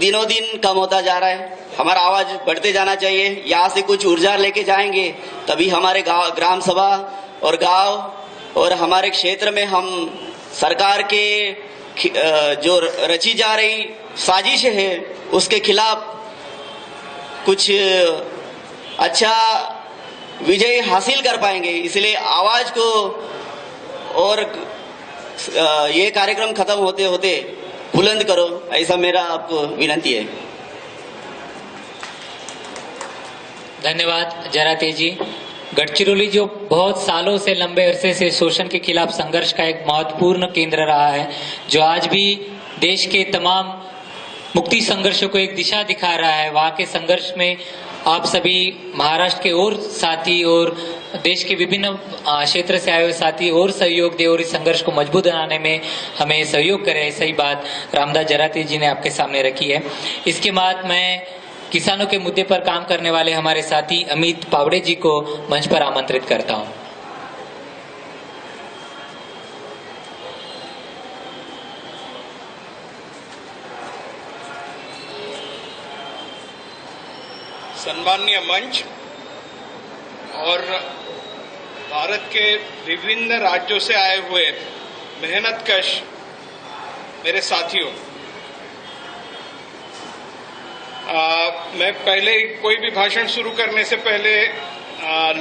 दिनों दिन कम होता जा रहा है, हमारा आवाज बढ़ते जाना चाहिए। यहाँ से कुछ ऊर्जा लेके जाएंगे तभी हमारे गांव, ग्राम सभा और गांव और हमारे क्षेत्र में हम सरकार के जो रची जा रही साजिश है उसके खिलाफ कुछ अच्छा विजय हासिल कर पाएंगे। इसलिए आवाज को और ये कार्यक्रम खत्म होते होते बुलंद करो, ऐसा मेरा आपको विनती है। धन्यवाद जराते जी। गढ़चिरौली जो बहुत सालों से, लंबे अरसे से शोषण के खिलाफ संघर्ष का एक महत्वपूर्ण केंद्र रहा है, जो आज भी देश के तमाम मुक्ति संघर्षों को एक दिशा दिखा रहा है, वहाँ के संघर्ष में आप सभी महाराष्ट्र के और साथी और देश के विभिन्न क्षेत्र से आए हुए साथी और सहयोग दे और इस संघर्ष को मजबूत बनाने में हमें सहयोग करें। सही बात रामदास जराते जी ने आपके सामने रखी है। इसके बाद मैं किसानों के मुद्दे पर काम करने वाले हमारे साथी अमित पावड़े जी को मंच पर आमंत्रित करता हूं। सम्माननीय मंच और भारत के विभिन्न राज्यों से आए हुए मेहनतकश मेरे साथियों, मैं पहले कोई भी भाषण शुरू करने से पहले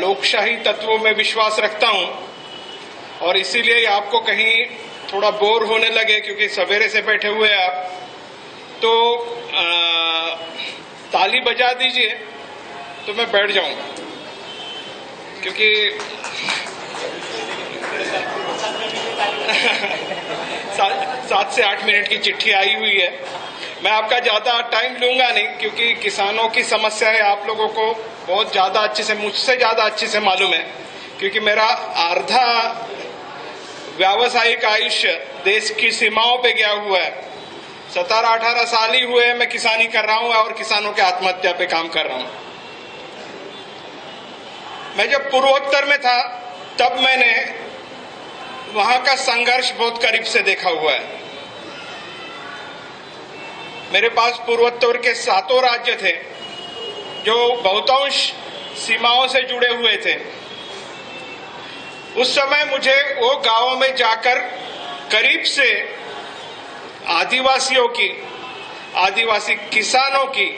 लोकशाही तत्वों में विश्वास रखता हूं और इसीलिए आपको कहीं थोड़ा बोर होने लगे क्योंकि सवेरे से बैठे हुए आप, तो ताली बजा दीजिए तो मैं बैठ जाऊंगा, क्योंकि 7 से 8 मिनट की चिट्ठी आई हुई है। मैं आपका ज्यादा टाइम लूंगा नहीं, क्योंकि किसानों की समस्याएं आप लोगों को बहुत ज्यादा अच्छे से, मुझसे ज्यादा अच्छे से मालूम है, क्योंकि मेरा आधा व्यावसायिक आयुष्य देश की सीमाओं पे गया हुआ है। 17-18 साल ही हुए मैं किसानी कर रहा हूं और किसानों के आत्महत्या पे काम कर रहा हूं। मैं जब पूर्वोत्तर में था तब मैंने वहां का संघर्ष बहुत करीब से देखा हुआ है। मेरे पास पूर्वोत्तर के 7 राज्य थे जो बहुतांश सीमाओं से जुड़े हुए थे। उस समय मुझे वो गांवों में जाकर करीब से आदिवासियों की, आदिवासी किसानों की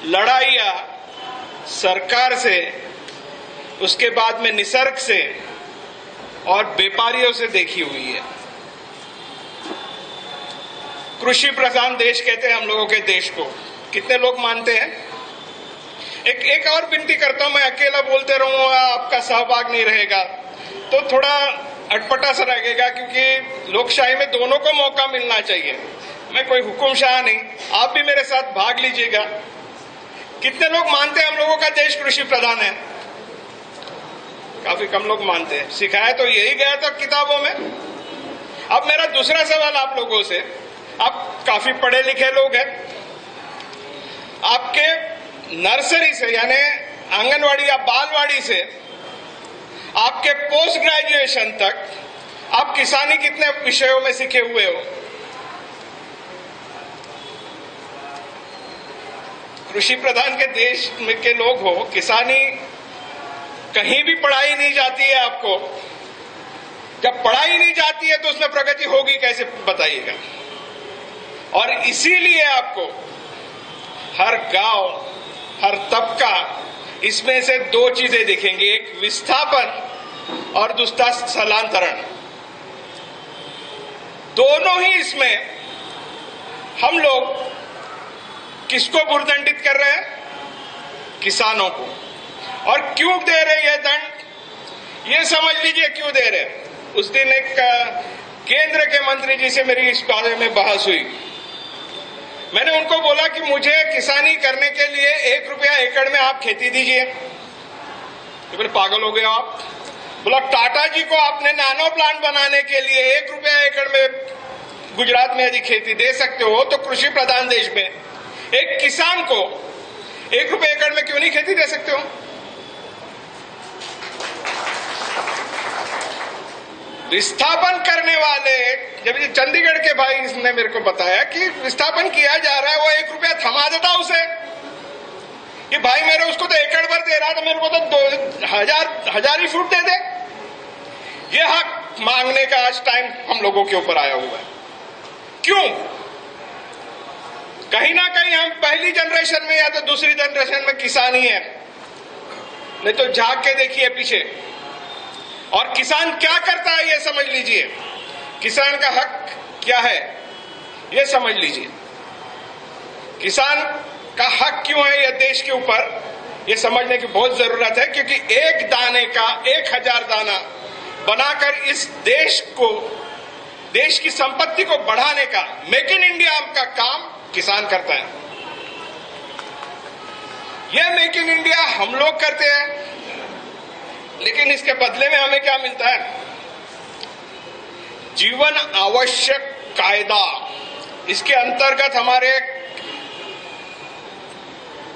लड़ाइयां सरकार से, उसके बाद में निसर्ग से और व्यापारियों से देखी हुई है। कृषि प्रधान देश कहते हैं हम लोगों के देश को, कितने लोग मानते हैं? एक और विनती करता हूं, मैं अकेला बोलते रहूंगा, आपका सहभाग नहीं रहेगा तो थोड़ा अटपटा सा लगेगा, क्योंकि लोकशाही में दोनों को मौका मिलना चाहिए। मैं कोई हुकुमशाह नहीं, आप भी मेरे साथ भाग लीजिएगा। कितने लोग मानते हैं हम लोगों का देश कृषि प्रधान है? काफी कम लोग मानते हैं। सिखाया तो यही गया था किताबों में। अब मेरा दूसरा सवाल आप लोगों से, आप काफी पढ़े लिखे लोग हैं, आपके नर्सरी से यानी आंगनवाड़ी या बालवाड़ी से आपके पोस्ट ग्रेजुएशन तक आप किसानी कितने विषयों में सीखे हुए हो? कृषि प्रधान के देश में के लोग हो, किसानी कहीं भी पढ़ाई नहीं जाती है आपको। जब पढ़ाई नहीं जाती है तो उसमें प्रगति होगी कैसे, बताइएगा। और इसीलिए आपको हर गांव, हर तबका, इसमें से 2 चीजें दिखेंगी, एक विस्थापन और दूसरा स्थलांतरण। दोनों ही इसमें हम लोग किसको भुर्दंडित कर रहे हैं? किसानों को। और क्यों दे रहे ये दंड, ये समझ लीजिए क्यों दे रहे। उस दिन एक केंद्र के मंत्री जी से मेरी इस बारे में बहस हुई। मैंने उनको बोला कि मुझे किसानी करने के लिए 1 रुपया एकड़ में आप खेती दीजिए। तो बोले पागल हो गए आप। बोला टाटा जी को आपने नैनो प्लांट बनाने के लिए 1 रुपया एकड़ में गुजरात में यदि खेती दे सकते हो तो कृषि प्रधान देश में एक किसान को 1 रुपए एकड़ में क्यों नहीं खेती दे सकते हो? विस्थापन करने वाले, जब ये चंडीगढ़ के भाई ने मेरे को बताया कि विस्थापन किया जा रहा है, वो 1 रुपया थमा देता उसे। ये भाई मेरे उसको तो एकड़ भर दे रहा था, मेरे को तो 2000 ही फुट दे दे। ये हक मांगने का आज टाइम हम लोगों के ऊपर आया हुआ है। क्यों? कहीं ना कहीं हम पहली जनरेशन में या तो दूसरी जनरेशन में किसान ही है, नहीं तो झांक के देखिए पीछे। और किसान क्या करता है ये समझ लीजिए, किसान का हक क्या है ये समझ लीजिए। किसान का हक क्यों है यह देश के ऊपर, ये समझने की बहुत जरूरत है। क्योंकि एक दाने का 1000 दाना बनाकर इस देश को, देश की संपत्ति को बढ़ाने का, मेक इन इंडिया का काम किसान करता है। यह मेक इन इंडिया हम लोग करते हैं, लेकिन इसके बदले में हमें क्या मिलता है? जीवन आवश्यक कायदा। इसके अंतर्गत हमारे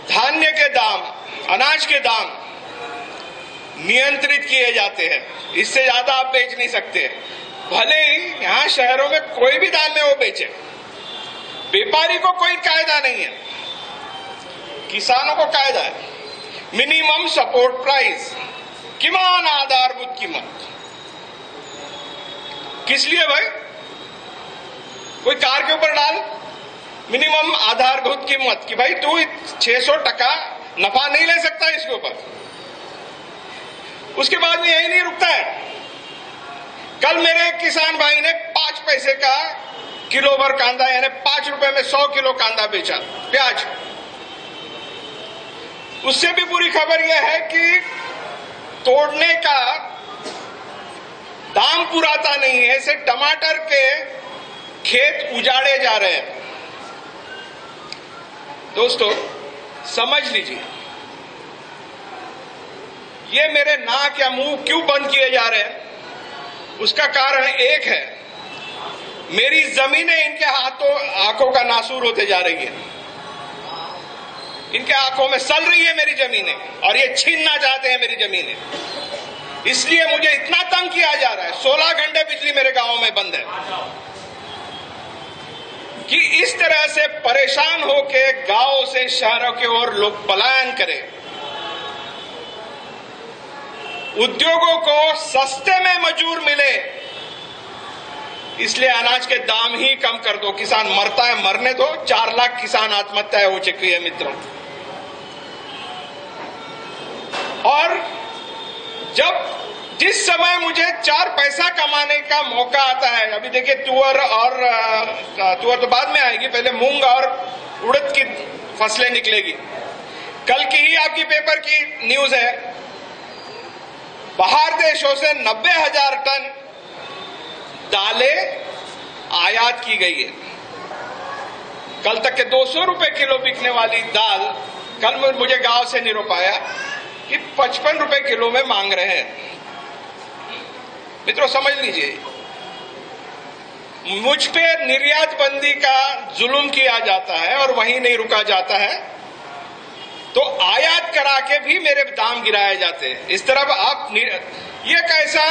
धान्य के दाम, अनाज के दाम नियंत्रित किए जाते हैं। इससे ज्यादा आप बेच नहीं सकते। भले ही यहां शहरों में कोई भी दाम में वो बेचे, व्यापारी को कोई कायदा नहीं है, किसानों को कायदा है। मिनिमम सपोर्ट प्राइस, किमान आधारभूत कीमत। किस लिए भाई? कोई कार के ऊपर डाल मिनिमम आधारभूत कीमत कि भाई तू 600% नफा नहीं ले सकता इसके ऊपर। उसके बाद में यही नहीं रुकता है। कल मेरे एक किसान भाई ने 5 पैसे का किलो भर कांदा, यानी 5 रुपए में 100 किलो कांदा बेचा, प्याज। उससे भी बुरी खबर यह है कि तोड़ने का दाम पुराता नहीं है, ऐसे टमाटर के खेत उजाड़े जा रहे हैं। दोस्तों समझ लीजिए, ये मेरे नाक या मुंह क्यों बंद किए जा रहे हैं, उसका कारण एक है, मेरी जमीनें इनके आंखों का नासूर होते जा रही है। इनके आंखों में सल रही है मेरी जमीनें, और ये छीनना चाहते हैं मेरी जमीनें। इसलिए मुझे इतना तंग किया जा रहा है। 16 घंटे बिजली मेरे गांव में बंद है कि इस तरह से परेशान होकर गांव से शहरों की ओर लोग पलायन करें। उद्योगों को सस्ते में मजूर मिले, इसलिए अनाज के दाम ही कम कर दो। किसान मरता है, मरने दो। 4 लाख किसान आत्महत्या हो चुकी है मित्रों। और जिस समय मुझे 4 पैसा कमाने का मौका आता है, अभी देखिए तुअर तो बाद में आएगी, पहले मूंग और उड़द की फसलें निकलेगी। कल की ही आपकी पेपर की न्यूज है, बाहर देशों से 90,000 टन दालें आयात की गई है। कल तक के 200 रुपए किलो बिकने वाली दाल कल मुझे गांव से निरोप आया कि 55 रुपए किलो में मांग रहे हैं। मित्रों समझ लीजिए, मुझ पे निर्यात बंदी का जुल्म किया जाता है और वहीं नहीं रुका जाता है, तो आयात करा के भी मेरे दाम गिराए जाते हैं। इस तरफ आप, ये कैसा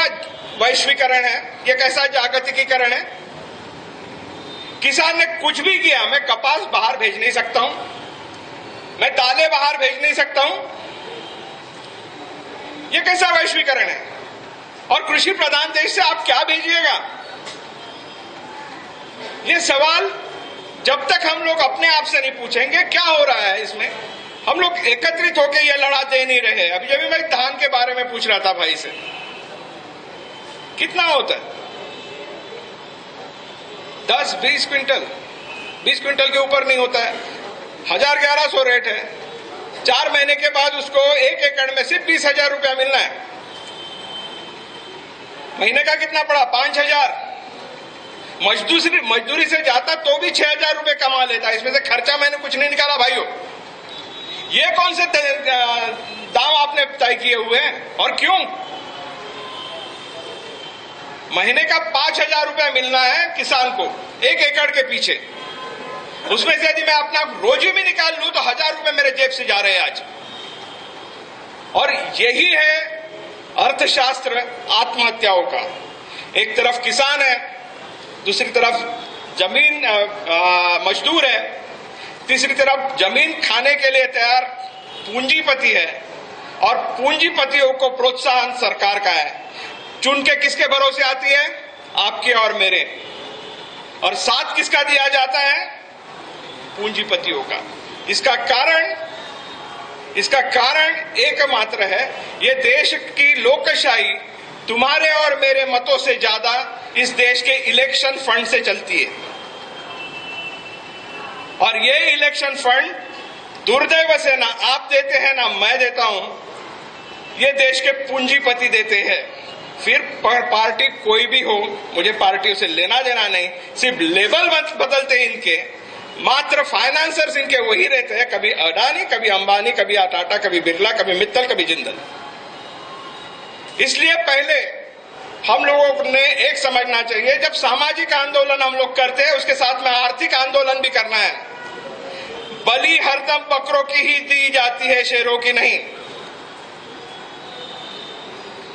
वैश्वीकरण है, ये कैसा जागतिकीकरण है? किसान ने कुछ भी किया, मैं कपास बाहर भेज नहीं सकता हूं, मैं दालें बाहर भेज नहीं सकता हूं। ये कैसा वैश्वीकरण है? और कृषि प्रधान देश से आप क्या भेजिएगा? ये सवाल जब तक हम लोग अपने आप से नहीं पूछेंगे क्या हो रहा है इसमें, हम लोग एकत्रित होकर ये लड़ा दे नहीं रहे। अभी जब मैं धान के बारे में पूछ रहा था भाई से, कितना होता है? 10-20 क्विंटल, 20 क्विंटल के ऊपर नहीं होता है। 1100 रेट है। 4 महीने के बाद उसको 1 एकड़ में सिर्फ 20,000 रुपया मिलना है। महीने का कितना पड़ा? 5,000। मजदूरी से जाता तो भी 6,000 रुपए कमा लेता। इसमें से खर्चा मैंने कुछ नहीं निकाला भाइयों। ये कौन से दाम आपने तय किए हुए हैं और क्यों? महीने का 5,000 रुपया मिलना है किसान को 1 एकड़ के पीछे, उसमें से यदि मैं अपना रोजी भी निकाल लूं तो 1000 रुपए मेरे जेब से जा रहे हैं आज। और यही है अर्थशास्त्र आत्महत्याओं का। एक तरफ किसान है, दूसरी तरफ जमीन मजदूर है, तीसरी तरफ जमीन खाने के लिए तैयार पूंजीपति है, और पूंजीपतियों को प्रोत्साहन सरकार का है। चुन के किसके भरोसे आती है? आपके और मेरे। और साथ किसका दिया जाता है? पूंजीपतियों का। इसका कारण एकमात्र है, ये देश की लोकशाही तुम्हारे और मेरे मतों से ज्यादा इस देश के इलेक्शन फंड से चलती है। और ये इलेक्शन फंड दुर्दैव से ना आप देते हैं ना मैं देता हूं, ये देश के पूंजीपति देते हैं। फिर पार्टी कोई भी हो, मुझे पार्टियों से लेना देना नहीं, सिर्फ लेबल बदलते हैं इनके, मात्र फाइनेंसर्स इनके वही रहते हैं, कभी अडानी, कभी अंबानी, कभी टाटा, कभी बिरला, कभी मित्तल, कभी जिंदल। इसलिए पहले हम लोगों ने एक समझना चाहिए, जब सामाजिक आंदोलन हम लोग करते हैं उसके साथ में आर्थिक आंदोलन भी करना है। बलि हरदम बकरों की ही दी जाती है, शेरों की नहीं।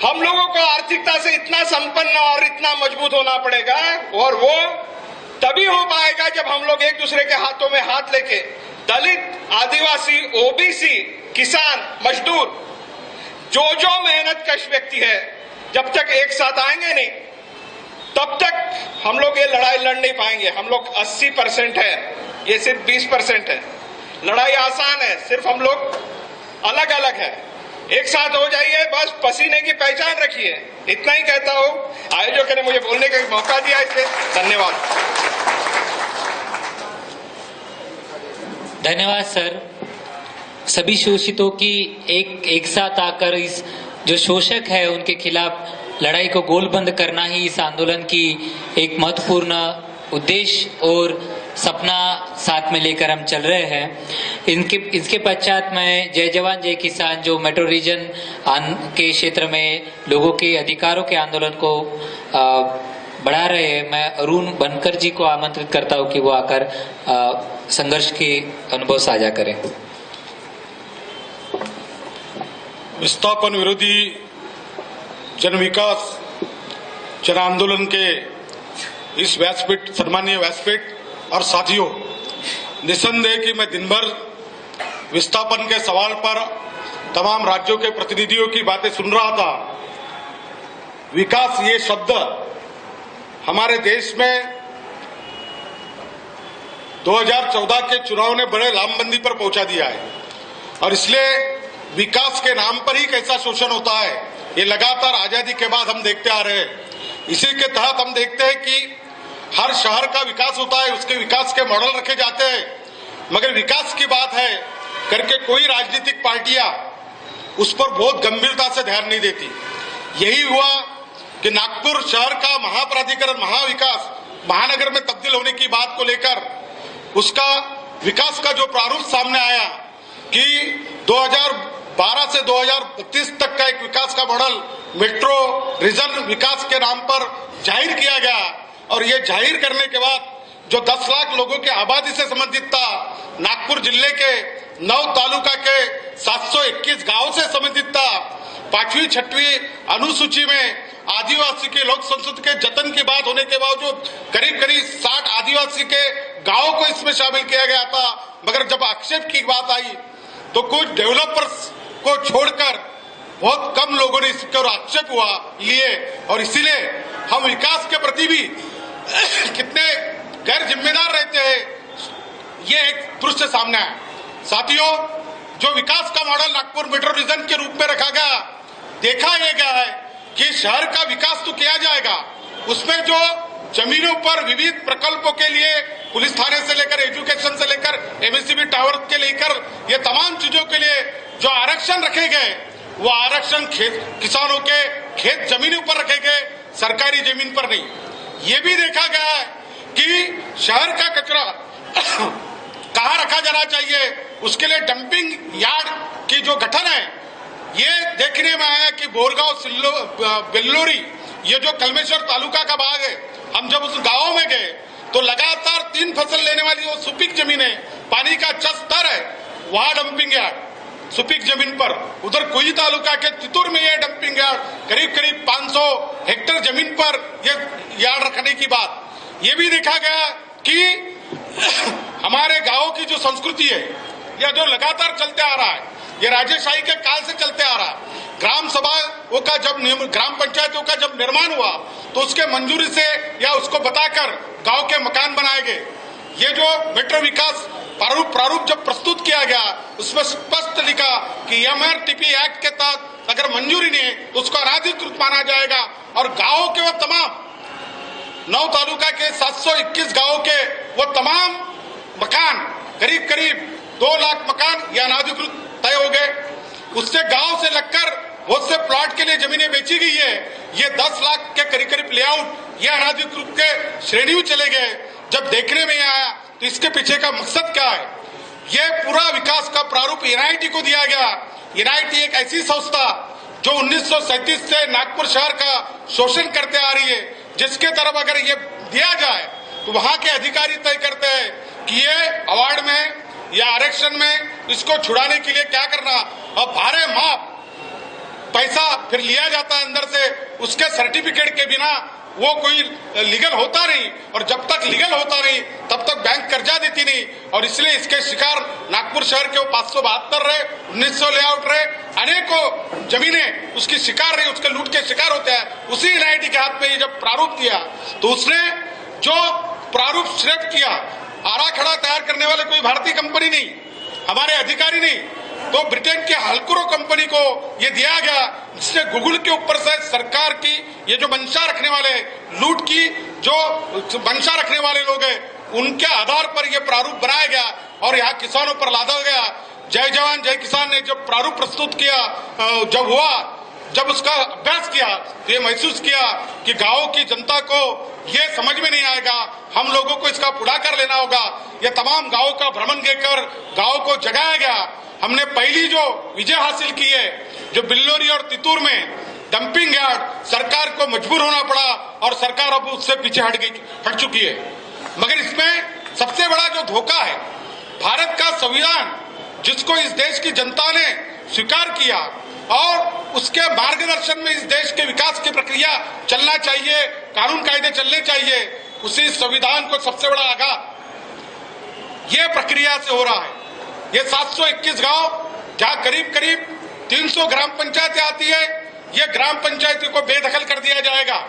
हम लोगों को आर्थिकता से इतना संपन्न और इतना मजबूत होना पड़ेगा, और वो तभी हो पाएगा जब हम लोग एक दूसरे के हाथों में हाथ लेके दलित, आदिवासी, ओबीसी, किसान, मजदूर, जो मेहनतकश व्यक्ति है, जब तक एक साथ आएंगे नहीं तब तक हम लोग ये लड़ाई लड़ नहीं पाएंगे। हम लोग 80% है, ये सिर्फ 20% है। लड़ाई आसान है, सिर्फ हम लोग अलग अलग है। एक साथ हो जाइए, बस पसीने की पहचान रखिए, इतना ही कहता हूं। आयोजक ने मुझे बोलने का मौका दिया, इसलिए धन्यवाद। धन्यवाद सर। सभी शोषितों की एक साथ आकर इस जो शोषक है उनके खिलाफ लड़ाई को गोलबंद करना ही इस आंदोलन की एक महत्वपूर्ण उद्देश्य और सपना साथ में लेकर हम चल रहे हैं। इसके पश्चात में जय जवान जय किसान जो मेट्रो रीजन के क्षेत्र में लोगों के अधिकारों के आंदोलन को बढ़ा रहे हैं, मैं अरुण बनकर जी को आमंत्रित करता हूं कि वो आकर संघर्ष के अनुभव साझा करें। विस्थापन विरोधी जन विकास जन आंदोलन के इस व्यासपीठ, सम्मानीय व्यासपीठ और साथियों, निसंदेह कि मैं दिन भर विस्थापन के सवाल पर तमाम राज्यों के प्रतिनिधियों की बातें सुन रहा था। विकास ये शब्द हमारे देश में 2014 के चुनाव ने बड़े लामबंदी पर पहुंचा दिया है, और इसलिए विकास के नाम पर ही कैसा शोषण होता है ये लगातार आजादी के बाद हम देखते आ रहे हैं। इसी के तहत हम देखते हैं कि हर शहर का विकास होता है, उसके विकास के मॉडल रखे जाते हैं, मगर विकास की बात है करके कोई राजनीतिक पार्टियां उस पर बहुत गंभीरता से ध्यान नहीं देती। यही हुआ कि नागपुर शहर का महाप्राधिकरण, महाविकास, महानगर में तब्दील होने की बात को लेकर उसका विकास का जो प्रारूप सामने आया कि 2012 से 2032 तक का एक विकास का मॉडल मेट्रो रीजन विकास के नाम पर जाहिर किया गया, और ये जाहिर करने के बाद जो 10 लाख लोगों की आबादी से संबंधित था, नागपुर जिले के 9 तालुका के 721 गांव से संबंधित था, 5वीं 6वीं अनुसूची में आदिवासी के लोक संस्कृति के जतन की बात होने के बावजूद करीब 60 आदिवासी के गांवों को इसमें शामिल किया गया था। मगर जब आक्षेप की बात आई तो कुछ डेवलपर्स को छोड़कर बहुत कम लोगों ने इसके और आक्षेप हुआ लिए, और इसीलिए हम विकास के प्रति भी कितने गैर जिम्मेदार रहते हैं, ये एक दृश्य सामने आया। साथियों, जो विकास का मॉडल नागपुर मेट्रो रीजन के रूप में रखा गया, देखा यह गया है कि शहर का विकास तो किया जाएगा, उसमें जो जमीनों पर विविध प्रकल्पों के लिए पुलिस थाने से लेकर एजुकेशन से लेकर एमएससीबी टावर के लेकर ये तमाम चीजों के लिए जो आरक्षण रखे गए, वो आरक्षण किसानों के खेत जमीनों पर रखे गए, सरकारी जमीन पर नहीं। ये भी देखा गया है कि शहर का कचरा कहाँ रखा जाना चाहिए, उसके लिए डंपिंग यार्ड की जो गठन है, ये देखने में आया कि बोरगांव बेल्लोरी, ये जो कलमेश्वर तालुका का भाग है, हम जब उस गांव में गए तो लगातार 3 फसल लेने वाली वो सुपीक जमीन है, पानी का स्तर है, वहां डंपिंग यार्ड सुपीक जमीन पर, उधर कोई तालुका के तितूर में ये डंपिंग यार्ड करीब करीब 500 हेक्टेयर जमीन पर ये यार्ड रखने की बात। ये भी देखा गया कि हमारे गांव की जो संस्कृति है या जो लगातार चलते आ रहा है, ये राजेशाही के काल से चलते आ रहा है। ग्राम सभाओं का जब ग्राम पंचायतों का जब निर्माण हुआ तो उसके मंजूरी से या उसको बताकर गांव के मकान बनाए गए। ये जो मेट्रो विकास प्रारूप जब प्रस्तुत किया गया उसमें स्पष्ट लिखा कि MRTP एक्ट के तहत अगर मंजूरी नहीं है तो उसको अनाधिकृत माना जाएगा और गांव के वो तमाम 9 तालुका के 721 गांव के वो तमाम मकान करीब करीब 2 लाख मकान या अनाधिकृत तय हो गए। उससे गांव से लगकर बहुत से प्लॉट के लिए जमीनें बेची गई है। ये 10 लाख के करीब करीब लेआउट ये अनाधिकृत के श्रेणी में चले गए। जब देखने में आया तो इसके पीछे का मकसद क्या है? ये पूरा विकास का प्रारूप NIT को दिया गया। NIT एक ऐसी संस्था जो 1937 से नागपुर शहर का शोषण करते आ रही है, जिसके तरफ अगर ये दिया जाए तो वहां के अधिकारी तय करते हैं कि ये अवार्ड में या आरक्षण में इसको छुड़ाने के लिए क्या करना, और भारे माप पैसा फिर लिया जाता है अंदर से, उसके सर्टिफिकेट के बिना वो कोई लीगल होता नहीं, और जब तक लीगल होता नहीं तब तक बैंक कर्जा देती नहीं। और इसलिए इसके शिकार नागपुर शहर के वो 572 रहे, 1900 लेआउट रहे, अनेकों जमीनें उसकी शिकार रही, उसके लूट के शिकार होते हैं। उसी NIT के हाथ में ये जब प्रारूप दिया तो उसने जो प्रारूप श्रेष्ठ किया, आराखड़ा तैयार करने वाले कोई भारतीय कंपनी नहीं, हमारे अधिकारी नहीं, तो ब्रिटेन के हल्कुरो कंपनी को ये दिया गया, जिससे गूगल के ऊपर से सरकार की ये जो मंशा रखने वाले लूट की जो मंशा रखने वाले लोग हैं उनके आधार पर यह प्रारूप बनाया गया और यहाँ किसानों पर लादा गया। जय जवान जय किसान ने जब प्रारूप प्रस्तुत किया, जब हुआ, जब उसका अभ्यास किया तो ये महसूस किया कि गांव की जनता को ये समझ में नहीं आएगा, हम लोगों को इसका पुढ़ाकार लेना होगा। ये तमाम गांव का भ्रमण देकर गांव को जगाया गया। हमने पहली जो विजय हासिल की है, जो बिल्लोरी और तितूर में डंपिंग यार्ड, सरकार को मजबूर होना पड़ा और सरकार अब उससे पीछे हट चुकी है। मगर इसमें सबसे बड़ा जो धोखा है, भारत का संविधान जिसको इस देश की जनता ने स्वीकार किया और उसके मार्गदर्शन में इस देश के विकास की प्रक्रिया चलना चाहिए, कानून कायदे चलने चाहिए, उसी संविधान को सबसे बड़ा आघात ये प्रक्रिया से हो रहा है। ये 721 गांव जहां करीब करीब 300 ग्राम पंचायतें आती है, ये ग्राम पंचायतों को बेदखल कर दिया जाएगा।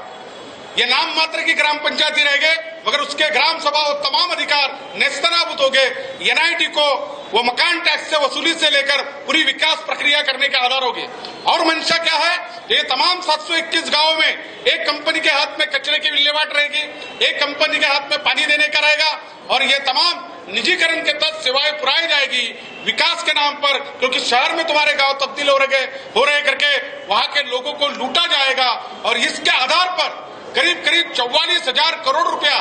ये नाम मात्र की ग्राम पंचायती रह गए, मगर उसके ग्राम सभा और तमाम अधिकार नेस्तनाबूद हो गए। NIT को वो मकान टैक्स से वसूली से लेकर पूरी विकास प्रक्रिया करने के आधार हो गए। और मंशा क्या है? ये तमाम 721 गांवों में एक कंपनी के हाथ में कचरे की विल्हेवाट रहेगी, एक कंपनी के हाथ में पानी देने का रहेगा, और ये तमाम निजीकरण के तहत सेवाएं पुराई जाएगी विकास के नाम पर, क्योंकि शहर में तुम्हारे गांव तब्दील हो रहे करके वहां के लोगों को लूटा जाएगा। और इसके आधार पर करीब करीब 44,000 करोड़ रुपया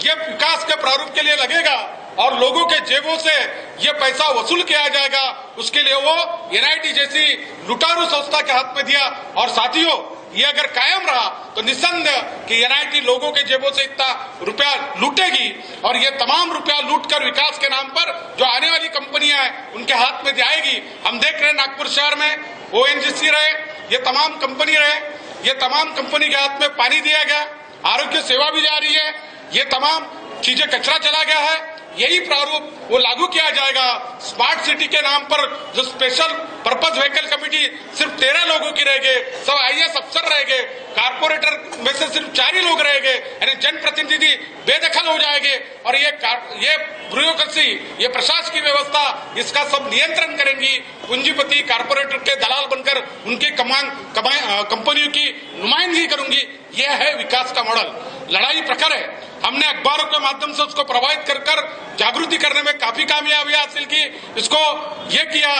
ये विकास के प्रारूप के लिए लगेगा और लोगों के जेबों से ये पैसा वसूल किया जाएगा। उसके लिए वो NIT जैसी लुटारू संस्था के हाथ में दिया। और साथियों, ये अगर कायम रहा तो निसंदेह कि NIT लोगों के जेबों से इतना रुपया लूटेगी और ये तमाम रुपया लूट कर विकास के नाम पर जो आने वाली कंपनियां हैं उनके हाथ में जाएगी। हम देख रहे हैं नागपुर शहर में ONGC रहे, ये तमाम कंपनी रहे, ये तमाम कंपनी के हाथ में पानी दिया गया, आरोग्य सेवा भी जा रही है, ये तमाम चीजें कचरा चला गया है। यही प्रारूप वो लागू किया जाएगा। स्मार्ट सिटी के नाम पर जो स्पेशल पर्पज व्हीकल कमेटी सिर्फ 13 लोगों की रह गए, सब IAS अफसर रह गए, कारपोरेटर में से सिर्फ 4 ही लोग रह गए, यानी जनप्रतिनिधि बेदखल हो जाएंगे। और ये ब्यूरोक्रेसी, ये प्रशासकीय व्यवस्था, इसका सब नियंत्रण करेंगी पूंजीपति कारपोरेटर के दलाल बनकर उनकी कंपनियों की नुमाइंदगी करूंगी। यह है विकास का मॉडल। लड़ाई प्रखर है। हमने अखबारों के माध्यम से उसको प्रभावित कर जागृति करने में काफी कामयाबी हासिल की, इसको ये किया।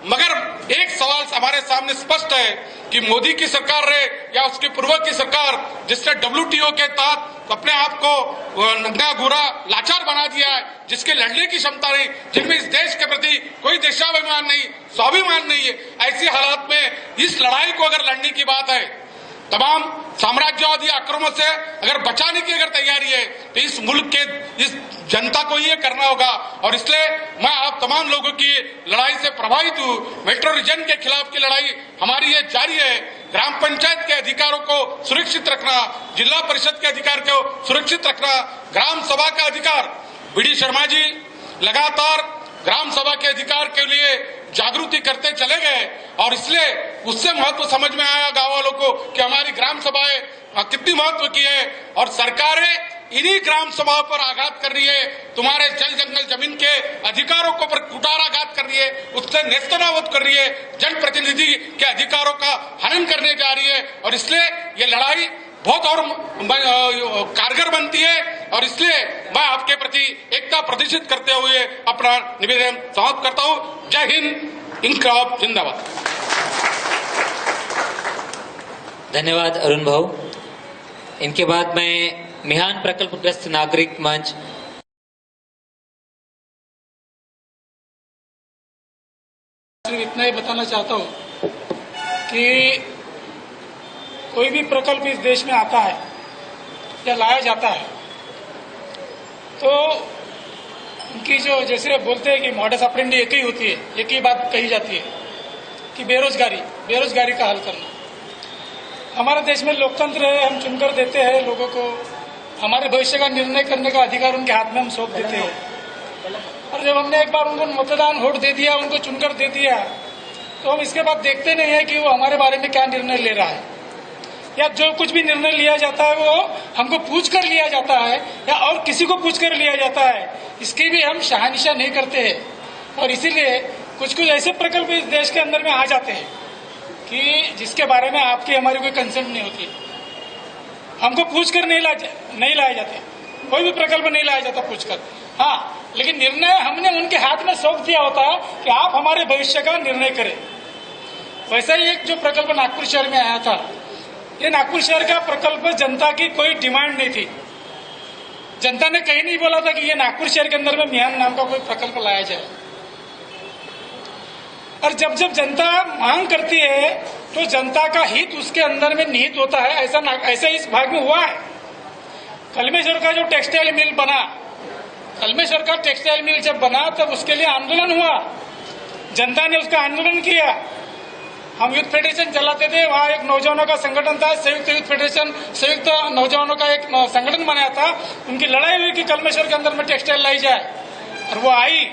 मगर एक सवाल हमारे सामने स्पष्ट है कि मोदी की सरकार रहे या उसके पूर्व की सरकार, जिसने WTO के तहत अपने आप को नंगा गोरा लाचार बना दिया है, जिसके लड़ने की क्षमता नहीं, जिनमें इस देश के प्रति कोई देशाभिमान नहीं, स्वाभिमान नहीं है, ऐसी हालात में इस लड़ाई को अगर लड़ने की बात है, तमाम साम्राज्यवादी आक्रमण से अगर बचाने की अगर तैयारी है, तो इस मुल्क के इस जनता को ये करना होगा। और इसलिए मैं आप तमाम लोगों की लड़ाई से प्रभावित हूँ। मेट्रो रीजन के खिलाफ की लड़ाई हमारी ये जारी है। ग्राम पंचायत के अधिकारों को सुरक्षित रखना, जिला परिषद के अधिकार को सुरक्षित रखना, ग्राम सभा का अधिकार। बी.डी. शर्मा जी लगातार ग्राम सभा के अधिकार के लिए जागृति करते चले गए और इसलिए उससे महत्व समझ में आया गांव वालों को कि हमारी ग्राम सभाएं कितनी महत्व की है। और सरकारें इन्हीं ग्राम सभाओं पर आघात कर रही है, तुम्हारे जल जंगल जमीन के अधिकारों को पर कुठाराघात कर रही है, उससे नेस्तनाबूद कर रही है, जनप्रतिनिधि के अधिकारों का हनन करने जा रही है। और इसलिए ये लड़ाई बहुत और कारगर बनती है और इसलिए मैं आपके प्रति एकता प्रदर्शित करते हुए अपना निवेदन समाप्त करता हूं। जय हिंद, इंकलाब जिंदाबाद। धन्यवाद अरुण भाऊ। इनके बाद मैं मिहान प्रकल्पग्रस्त नागरिक मंच सिर्फ इतना ही बताना चाहता हूं कि कोई भी प्रकल्प इस देश में आता है या लाया जाता है तो उनकी जो जैसे बोलते हैं कि मॉडस ऑपरेंडी एक ही होती है, एक ही बात कही जाती है कि बेरोजगारी का हल करना। हमारे देश में लोकतंत्र है, हम चुनकर देते हैं लोगों को, हमारे भविष्य का निर्णय करने का अधिकार उनके हाथ में हम सौंप देते हैं। और जब हमने एक बार उनको मतदान वोट दे दिया, उनको चुनकर दे दिया, तो हम इसके बाद देखते नहीं है कि वो हमारे बारे में क्या निर्णय ले रहा है या जो कुछ भी निर्णय लिया जाता है वो हमको पूछ कर लिया जाता है या और किसी को पूछ कर लिया जाता है, इसकी भी हम शहानिशा नहीं करते हैं। और इसीलिए कुछ कुछ ऐसे प्रकल्प इस देश के अंदर में आ जाते हैं कि जिसके बारे में आपकी हमारी कोई कंसर्न नहीं होती, हमको पूछ कर नहीं लाए जाते, कोई भी प्रकल्प नहीं लाया जाता पूछकर। हाँ, लेकिन निर्णय हमने उनके हाथ में सौंप दिया होता है कि आप हमारे भविष्य का निर्णय करें। वैसा ही एक जो प्रकल्प नागपुर शहर में आया था, ये नागपुर शहर का प्रकल्प जनता की कोई डिमांड नहीं थी। जनता ने कहीं नहीं बोला था कि ये नागपुर शहर के अंदर में मिहान नाम का कोई प्रकल्प लाया जाए। और जब जब जनता मांग करती है तो जनता का हित उसके अंदर में निहित होता है। ऐसा इस भाग में हुआ है। कलमेश्वर का जो टेक्सटाइल मिल बना, कलमेश्वर का टेक्सटाइल मिल जब बना तब उसके लिए आंदोलन हुआ, जनता ने उसका आंदोलन किया। हम यूथ फेडरेशन चलाते थे, वहाँ एक नौजवानों का संगठन था, संयुक्त यूथ फेडरेशन, संयुक्त नौजवानों का एक संगठन बनाया था। उनकी लड़ाई हुई कि कलमेश्वर के अंदर में टेक्सटाइल लाई जाए और वो आई,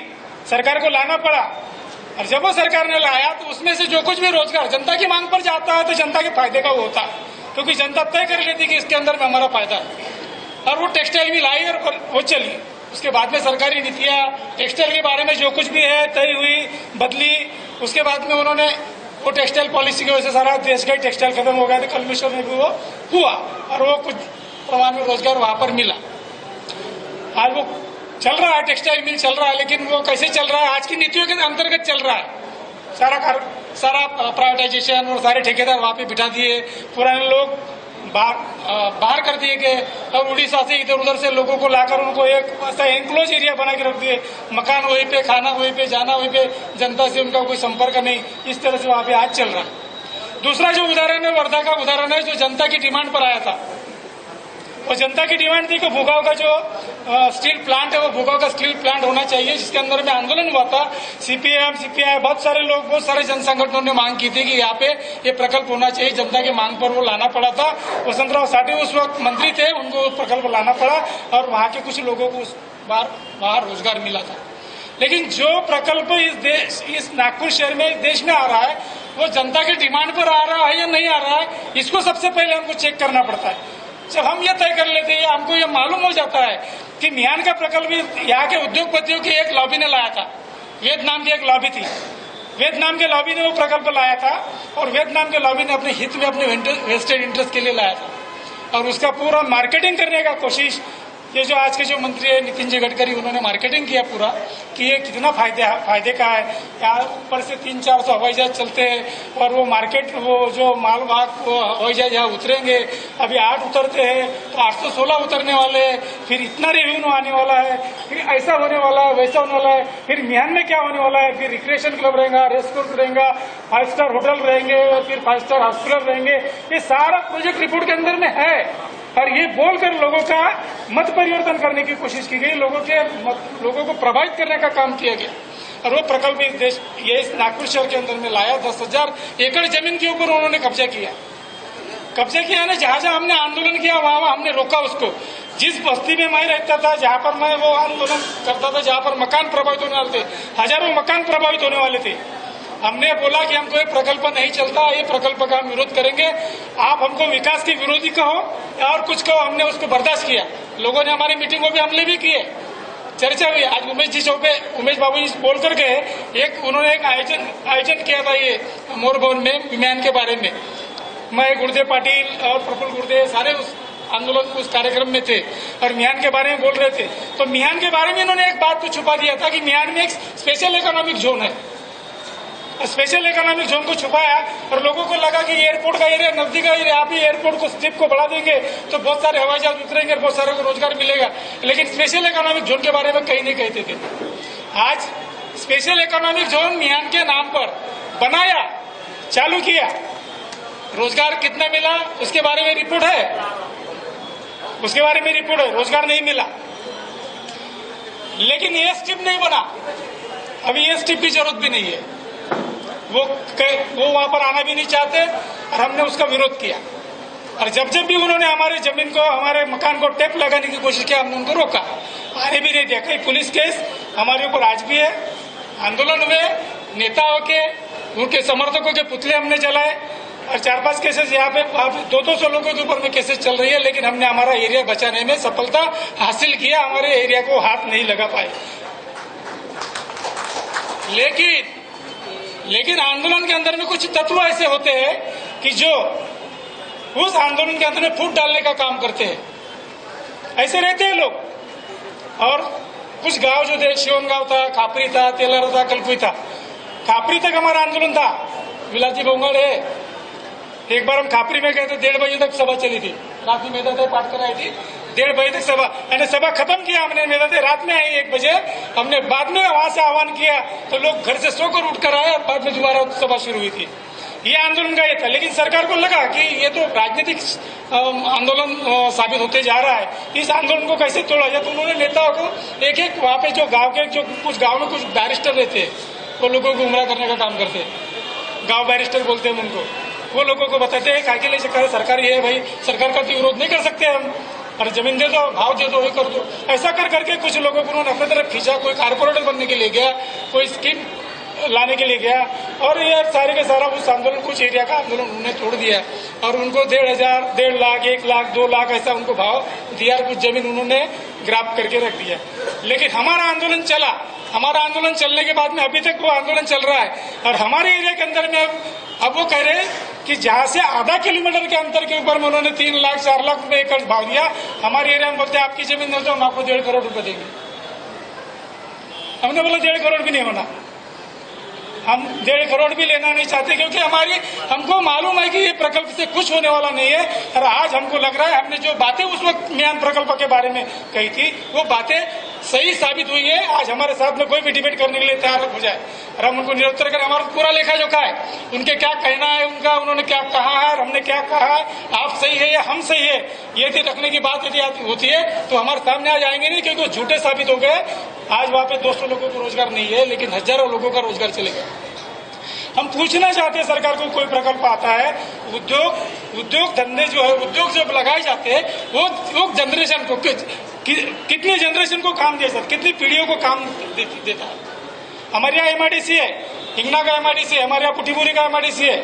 सरकार को लाना पड़ा। और जब वो सरकार ने लाया तो उसमें से जो कुछ भी रोजगार जनता की मांग पर जाता है तो जनता के फायदे का वो होता है, क्योंकि जनता तय कर लेती कि इसके अंदर में हमारा फायदा है। और वो टेक्सटाइल मिल आई और वो चली। उसके बाद में सरकारी नीतियां टेक्सटाइल के बारे में जो कुछ भी है तय हुई, बदली। उसके बाद में उन्होंने वो टेक्सटाइल पॉलिसी की वजह से सारा देश का टेक्सटाइल खत्म हो गया था। कलमेश्वर में भी वो हुआ और वो कुछ प्रमाण में रोजगार वहां पर मिला। आज वो चल रहा है, टेक्सटाइल मिल चल रहा है, लेकिन वो कैसे चल रहा है? आज की नीतियों के अंतर्गत चल रहा है। सारा प्राइवेटाइजेशन और सारे ठेकेदार वहां पे बिठा दिए, पुराने लोग बाहर कर दिए गए और उड़ीसा से इधर उधर से लोगों को लाकर उनको एक ऐसा एनक्लोज एरिया बना के रख दिए। मकान वहीं पे, खाना वहीं पे, जाना वहीं पे, जनता से उनका कोई संपर्क नहीं। इस तरह से वहां पे आज चल रहा है। दूसरा जो उदाहरण है वर्धा का उदाहरण है, जो जनता की डिमांड पर आया था। और जनता की डिमांड थी कि भूगांव का जो स्टील प्लांट है वो भूगांव का स्टील प्लांट होना चाहिए, जिसके अंदर में आंदोलन हुआ था। सीपीएम, सीपीआई, बहुत सारे लोग, बहुत सारे जन संगठनों ने मांग की थी कि यहाँ पे ये प्रकल्प होना चाहिए। जनता की मांग पर वो लाना पड़ा था। वसंतराव साठे उस वक्त मंत्री थे, उनको प्रकल्प लाना पड़ा और वहाँ के कुछ लोगों को उस बार बाहर रोजगार मिला था। लेकिन जो प्रकल्प इस नागपुर शहर में, देश में आ रहा है, वो जनता की डिमांड पर आ रहा है या नहीं आ रहा है, इसको सबसे पहले हमको चेक करना पड़ता है। जब हम ये तय कर लेते हैं, हमको ये मालूम हो जाता है कि मिहान का प्रकल्प यहाँ के उद्योगपतियों की एक लॉबी ने लाया था। वेद नाम की एक लॉबी थी, वेद नाम के लॉबी ने वो प्रकल्प लाया था और वेद नाम के लॉबी ने अपने हित में, अपने वेस्टेड इंटरेस्ट के लिए लाया था। और उसका पूरा मार्केटिंग करने का कोशिश, ये जो आज के जो मंत्री है नितिन जी गडकरी, उन्होंने मार्केटिंग किया पूरा कि ये कितना फायदे का है। यहाँ ऊपर से 300-400 हवाई जहाज चलते हैं और वो मार्केट, वो जो मालवाहक हवाई जहाज यहाँ उतरेंगे, अभी 8 उतरते हैं तो 816 उतरने वाले हैं। फिर इतना रेवेन्यू आने वाला है, फिर ऐसा होने वाला है, वैसा होने वाला है। फिर मिहान में क्या होने वाला है? फिर रिक्रिएशन क्लब रहेगा, रेस कोर्स रहेगा, 5 स्टार होटल रहेंगे, फिर 5 स्टार हॉस्पिटल रहेंगे। ये सारा प्रोजेक्ट रिपोर्ट के अंदर में है। और ये बोलकर लोगों का मत परिवर्तन करने की कोशिश की गई, लोगों को प्रभावित करने का काम किया गया। और वो प्रकल्प इस नागपुर शहर के अंदर में लाया। 10,000 एकड़ जमीन के ऊपर उन्होंने कब्जा किया ना। जहां जहां हमने आंदोलन किया वहां हमने रोका उसको। जिस बस्ती में मैं रहता था, जहां पर मैं वो आंदोलन करता था, जहां पर मकान प्रभावित होने वाले थे, हजारों मकान प्रभावित होने वाले थे, हमने बोला कि हमको ये प्रकल्प नहीं चलता, ये प्रकल्प का हम विरोध करेंगे। आप हमको विकास के विरोधी कहो और कुछ कहो, हमने उसको बर्दाश्त किया। लोगों ने हमारी मीटिंगों में हमले भी किए, चर्चा हुई। आज उमेश जी चौक पे उमेश बाबू जी बोल करके उन्होंने एक आयोजन किया था ये मोर भवन में विमान के बारे में। मैं गुरुदेव पाटिल और प्रफुल्ल गुरुदेव सारे उस आंदोलन उस कार्यक्रम में थे और मियान के बारे में बोल रहे थे। तो मियान के बारे में इन्होंने एक बात तो छुपा दिया था कि मियान में एक स्पेशल इकोनॉमिक जोन है। स्पेशल इकोनॉमिक जोन को छुपाया और लोगों को लगा कि एयरपोर्ट का एरिया, नजदीक का एरिया, आप ही एयरपोर्ट को स्ट्रिप को बढ़ा देंगे तो बहुत सारे हवाई जहाज उतरेंगे और बहुत सारे को रोजगार मिलेगा। लेकिन स्पेशल इकोनॉमिक जोन के बारे में कहीं नहीं कहते थे। आज स्पेशल इकोनॉमिक जोन मियान के नाम पर बनाया, चालू किया, रोजगार कितना मिला उसके बारे में रिपोर्ट है, रोजगार नहीं मिला। लेकिन ये स्ट्रिप नहीं बना, अभी ये स्ट्रिप की जरूरत भी नहीं है। वो वहां पर आना भी नहीं चाहते और हमने उसका विरोध किया। और जब भी उन्होंने हमारे जमीन को, हमारे मकान को टेप लगाने की कोशिश किया, हमने उनको रोका, आने भी नहीं दिया। कई पुलिस केस हमारे ऊपर आज भी है। आंदोलन हुए, नेताओं के, उनके समर्थकों के पुतले हमने जलाए और 4-5 केसेस यहाँ पे 200 लोगों के ऊपर में केसेस चल रही है। लेकिन हमने हमारा एरिया बचाने में सफलता हासिल किया, हमारे एरिया को हाथ नहीं लगा पाए। लेकिन आंदोलन के अंदर में कुछ तत्व ऐसे होते हैं कि जो उस आंदोलन के अंदर में फूट डालने का काम करते हैं। ऐसे रहते हैं लोग। और कुछ गांव जो थे, शिवन गांव था, खापरी था, तेलारा था, कलकुई था, खापरी तक हमारा आंदोलन था। विलाजी बोंगड़ है। एक बार हम खापरी में गए तो 1:30 बजे तक सभा चली थी। रात में मेधा थे पाठ कराई थी, 1:30 बजे तक सभा, यानी सभा खत्म किया हमने। मेधा थे रात में आई 1 बजे, हमने बाद में वहां से आह्वान किया तो लोग घर से सोकर उठकर आए और बाद में दोबारा सभा शुरू हुई थी। ये आंदोलन का ये था। लेकिन सरकार को लगा कि ये तो राजनीतिक आंदोलन साबित होते जा रहा है, इस आंदोलन को कैसे तोड़ा जाए। तो उन्होंने नेताओं को एक वहां पे जो गाँव के, जो कुछ गाँव में कुछ बैरिस्टर रहते हैं, वो लोगों को गुमराह करने का काम करते हैं। गाँव बैरिस्टर बोलते हैं उनको। वो लोगों को बताते हैं काय के लिए सरकार ये है भाई, सरकार का विरोध नहीं कर सकते हम, और जमीन दे दो, भाव दे दो, ये कर दो। ऐसा कर करके कुछ लोगों को उन्होंने अपने तरफ खींचा। कोई कारपोरेटर बनने के लिए गया, कोई स्कीम लाने के लिए गया, और ये सारे के सारा उस आंदोलन, कुछ एरिया का आंदोलन उन्होंने तोड़ दिया और उनको 1,500, 1.5 लाख, 1 लाख, 2 लाख ऐसा उनको भाव दिया। कुछ जमीन उन्होंने ग्राफ करके रख दिया। लेकिन हमारा आंदोलन चला। हमारा आंदोलन चलने के बाद में अभी तक वो आंदोलन चल रहा है। और हमारे एरिया के अंदर में अब वो कह रहे हैं कि जहां से आधा किलोमीटर के अंतर के ऊपर में उन्होंने 3 लाख, 4 लाख रुपए एकड़ भाव दिया। हमारे एरिया में बोलते हैं आपकी जमीन दे दो, हम आपको 1.5 करोड़ रुपए देंगे। हमने बोला 1.5 करोड़ भी नहीं होना, हम 1.5 करोड़ भी लेना नहीं चाहते, क्योंकि हमको मालूम है कि ये प्रकल्प से कुछ होने वाला नहीं है। और आज हमको लग रहा है हमने जो बातें उस वक्त म्यान प्रकल्प के बारे में कही थी, वो बातें सही साबित हुई है। आज हमारे साथ में कोई भी डिबेट करने के लिए तैयार हो जाए और हम उनको निरुत्तर करें। हमारा पूरा लेखा जोखा है, उनके क्या कहना है, उनका उन्होंने क्या कहा है और हमने क्या कहा है, आप सही है या हम सही है, ये थी रखने की बात यदि होती है तो हमारे सामने आ जाएंगे नहीं, क्योंकि झूठे साबित हो गए। आज वहाँ पे 200 लोगों को रोजगार नहीं है, लेकिन हजारों लोगों का रोजगार चलेगा। हम पूछना चाहते हैं सरकार को, कोई प्रकल्प आता है, उद्योग धंधे जो है, उद्योग जब लगाए जाते हैं, वो जनरेशन को कितनी जनरेशन को काम दे सकते, कितनी पीढ़ियों को काम देता है। हमारे यहाँ MIDC है, हिंगना का MIDC है, हमारे यहाँ पुटीपुरी का MIDC है,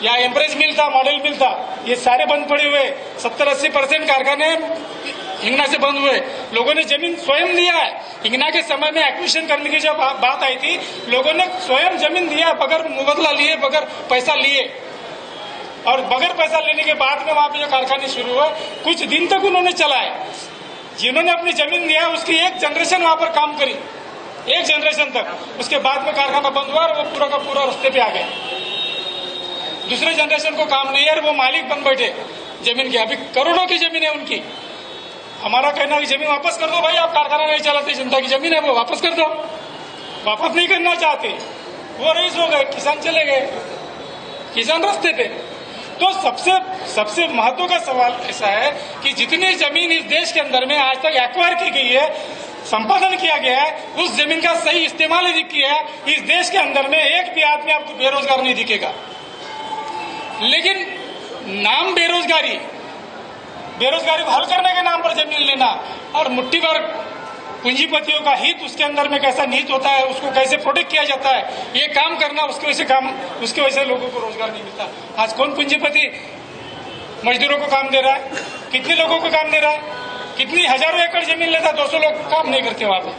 यहाँ एम्प्रेस मिल था, मॉडल मिल था, ये सारे बंद पड़े हुए। 70-80% कारखाने हिंगना से बंद हुए। लोगों ने जमीन स्वयं दिया है। हिंगना के समय में एक्विजिशन करने की जब बात आई थी, लोगों ने स्वयं जमीन दिया, बगैर मुबदला लिए, बगैर पैसा लिए। और बगैर पैसा लेने के बाद में वहां पे जो कारखाने शुरू हुए, कुछ दिन तक उन्होंने चलाए। जिन्होंने अपनी जमीन दिया उसकी एक जनरेशन वहां पर काम करी, एक जनरेशन तक। उसके बाद में कारखाना बंद हुआ और वो पूरा का पूरा रास्ते पे आ गए। दूसरे जनरेशन को काम नहीं है और वो मालिक बन बैठे जमीन के। अभी करोड़ों की जमीन है उनकी। हमारा कहना है जमीन वापस कर दो भाई, आप कारखाना नहीं चलाते, जनता की जमीन है वो वापस कर दो। वापस नहीं करना चाहते, वो रईस हो गए, किसान चले गए, किसान रास्ते पे। तो सबसे महत्व का सवाल ऐसा है कि जितनी जमीन इस देश के अंदर में आज तक एक्वायर की गई है, संपादन किया गया है, उस जमीन का सही इस्तेमाल नहीं किया है। इस देश के अंदर में एक भी आदमी आपको बेरोजगार नहीं दिखेगा, लेकिन नाम बेरोजगारी को हल करने के नाम पर जमीन लेना और मुट्ठी भर पूंजीपतियों का हित उसके अंदर में कैसा निहित होता है, उसको कैसे प्रोटेक्ट किया जाता है, ये काम करना, उसके वजह से लोगों को रोजगार नहीं मिलता। आज कौन पूंजीपति मजदूरों को काम दे रहा है? कितने लोगों को काम दे रहा है? कितनी हजारों एकड़ जमीन लेता, 200 लोग काम नहीं करते वहां पे।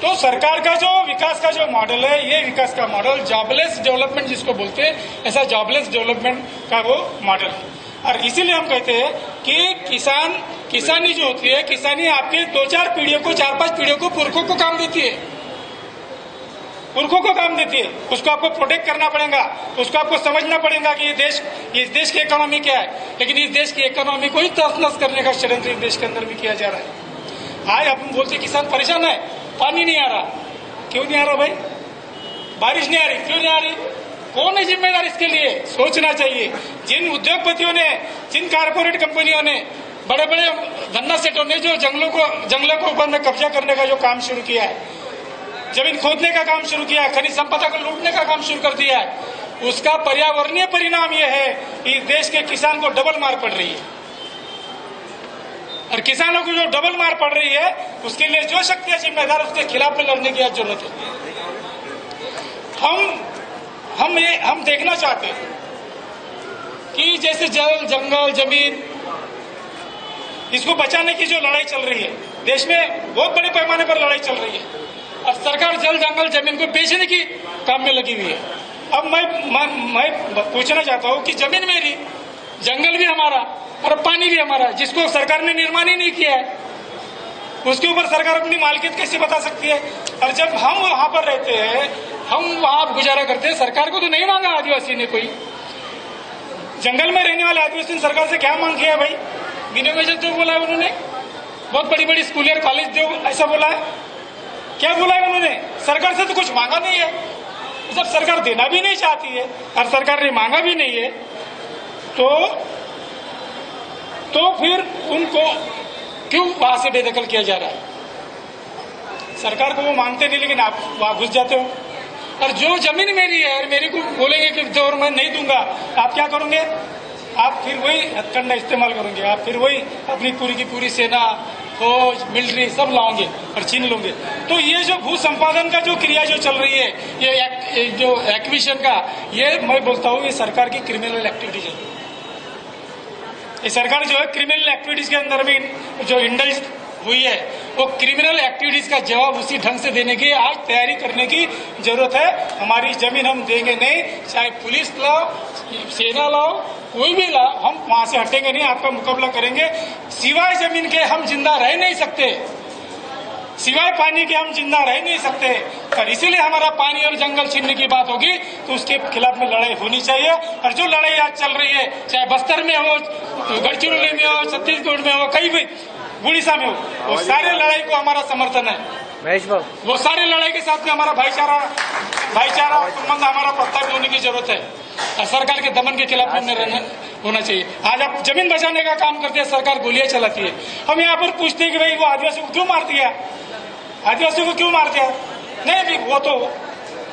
तो सरकार का जो विकास का जो मॉडल है, ये विकास का मॉडल जॉबलेस डेवलपमेंट जिसको बोलते हैं, ऐसा जॉबलेस डेवलपमेंट का वो मॉडल है। और इसीलिए हम कहते हैं कि किसानी जो होती है, किसानी आपके 2-4 पीढ़ियों को, 4-5 पीढ़ियों को, पुरखों को काम देती है, उसको आपको प्रोटेक्ट करना पड़ेगा, उसको आपको समझना पड़ेगा कि इस देश की इकोनॉमी क्या है। लेकिन इस देश की इकोनॉमी को ही तहस-नहस करने का षड्यंत्र इस देश के अंदर भी किया जा रहा है। आज हम बोलते किसान परेशान है, पानी नहीं आ रहा, क्यों नहीं आ रहा भाई? बारिश नहीं आ रही, क्यों नहीं आ रही? कौन है जिम्मेदार इसके लिए? सोचना चाहिए। जिन उद्योगपतियों ने, जिन कारपोरेट कंपनियों ने, बड़े बड़े धन्ना सेठों ने जो जंगलों को ऊपर में कब्जा करने का जो काम शुरू किया है, जमीन खोदने का काम शुरू किया है, खनिज संपदा को लूटने का काम शुरू कर दिया है, उसका पर्यावरणीय परिणाम यह है कि इस देश के किसान को डबल मार पड़ रही है। और किसानों को जो डबल मार पड़ रही है, उसके लिए जो शक्तियां जिम्मेदार, उसके खिलाफ में लड़ने की आज जरूरत है। हम देखना चाहते हैं कि जैसे जल, जंगल, जमीन, इसको बचाने की जो लड़ाई चल रही है देश में, बहुत बड़े पैमाने पर लड़ाई चल रही है, और सरकार जल, जंगल, जमीन को बेचने की काम में लगी हुई है। अब मैं पूछना चाहता हूं कि जमीन मेरी, जंगल भी हमारा और पानी भी हमारा, जिसको सरकार ने निर्माण ही नहीं किया है, उसके ऊपर सरकार अपनी मालिकियत कैसे बता सकती है? और जब हम वहां पर रहते हैं, हम वहां गुजारा करते हैं, सरकार को तो नहीं मांगा आदिवासी ने, कोई जंगल में रहने वाले आदिवासी ने सरकार से क्या मांग किया भाई? मिनिमम वेजेस दो बोला है उन्होंने, बहुत बड़ी बड़ी स्कूल और कॉलेज दो, ऐसा बोला है। क्या बोला है उन्होंने? सरकार से तो कुछ मांगा नहीं है। जब सरकार देना भी नहीं चाहती है और सरकार ने मांगा भी नहीं है, तो फिर उनको क्यों वहां से बेदखल किया जा रहा है? सरकार को वो मांगते नहीं, लेकिन आप वहां घुस जाते हो। और जो जमीन मेरी है, मेरे को बोलेंगे कि जो मैं नहीं दूंगा, आप क्या करोगे? आप फिर वही हथकंडा इस्तेमाल करोगे, आप फिर वही अपनी पूरी की पूरी सेना, फौज, मिलिट्री सब लाओगे और छीन लोगे। तो ये जो भू संपादन का जो क्रिया जो चल रही है, ये जो एक्विजिशन का, ये मैं बोलता हूँ ये सरकार की क्रिमिनल एक्टिविटीज है। ये सरकार जो है क्रिमिनल एक्टिविटीज के अंदर में जो इंडल्ज हुई है, वो क्रिमिनल एक्टिविटीज का जवाब उसी ढंग से देने की आज तैयारी करने की जरूरत है। हमारी जमीन हम देंगे नहीं, चाहे पुलिस लाओ, सेना लाओ, कोई भी लाओ, हम वहां से हटेंगे नहीं, आपका मुकाबला करेंगे। सिवाय जमीन के हम जिंदा रह नहीं सकते, सिवाय पानी के हम जिंदा रह नहीं सकते। और इसीलिए हमारा पानी और जंगल छीनने की बात होगी तो उसके खिलाफ में लड़ाई होनी चाहिए। और जो लड़ाई आज चल रही है, चाहे बस्तर में हो, गढ़चिरौली में हो, छत्तीसगढ़ में हो, कहीं भी, उड़ीसा में हो, वो सारे लड़ाई को हमारा समर्थन है। वो सारे लड़ाई के साथ में हमारा भाईचारा संबंध हमारा प्रस्तावित होने की जरूरत है। और सरकार के दमन के खिलाफ में होना चाहिए। आज आप जमीन बचाने का काम करते हैं, सरकार गोलियां चलाती है। हम यहाँ पर पूछते हैं कि भाई वो आदिवासी को क्यों मार दिया, आदिवासी को क्यों मार दिया? नहीं,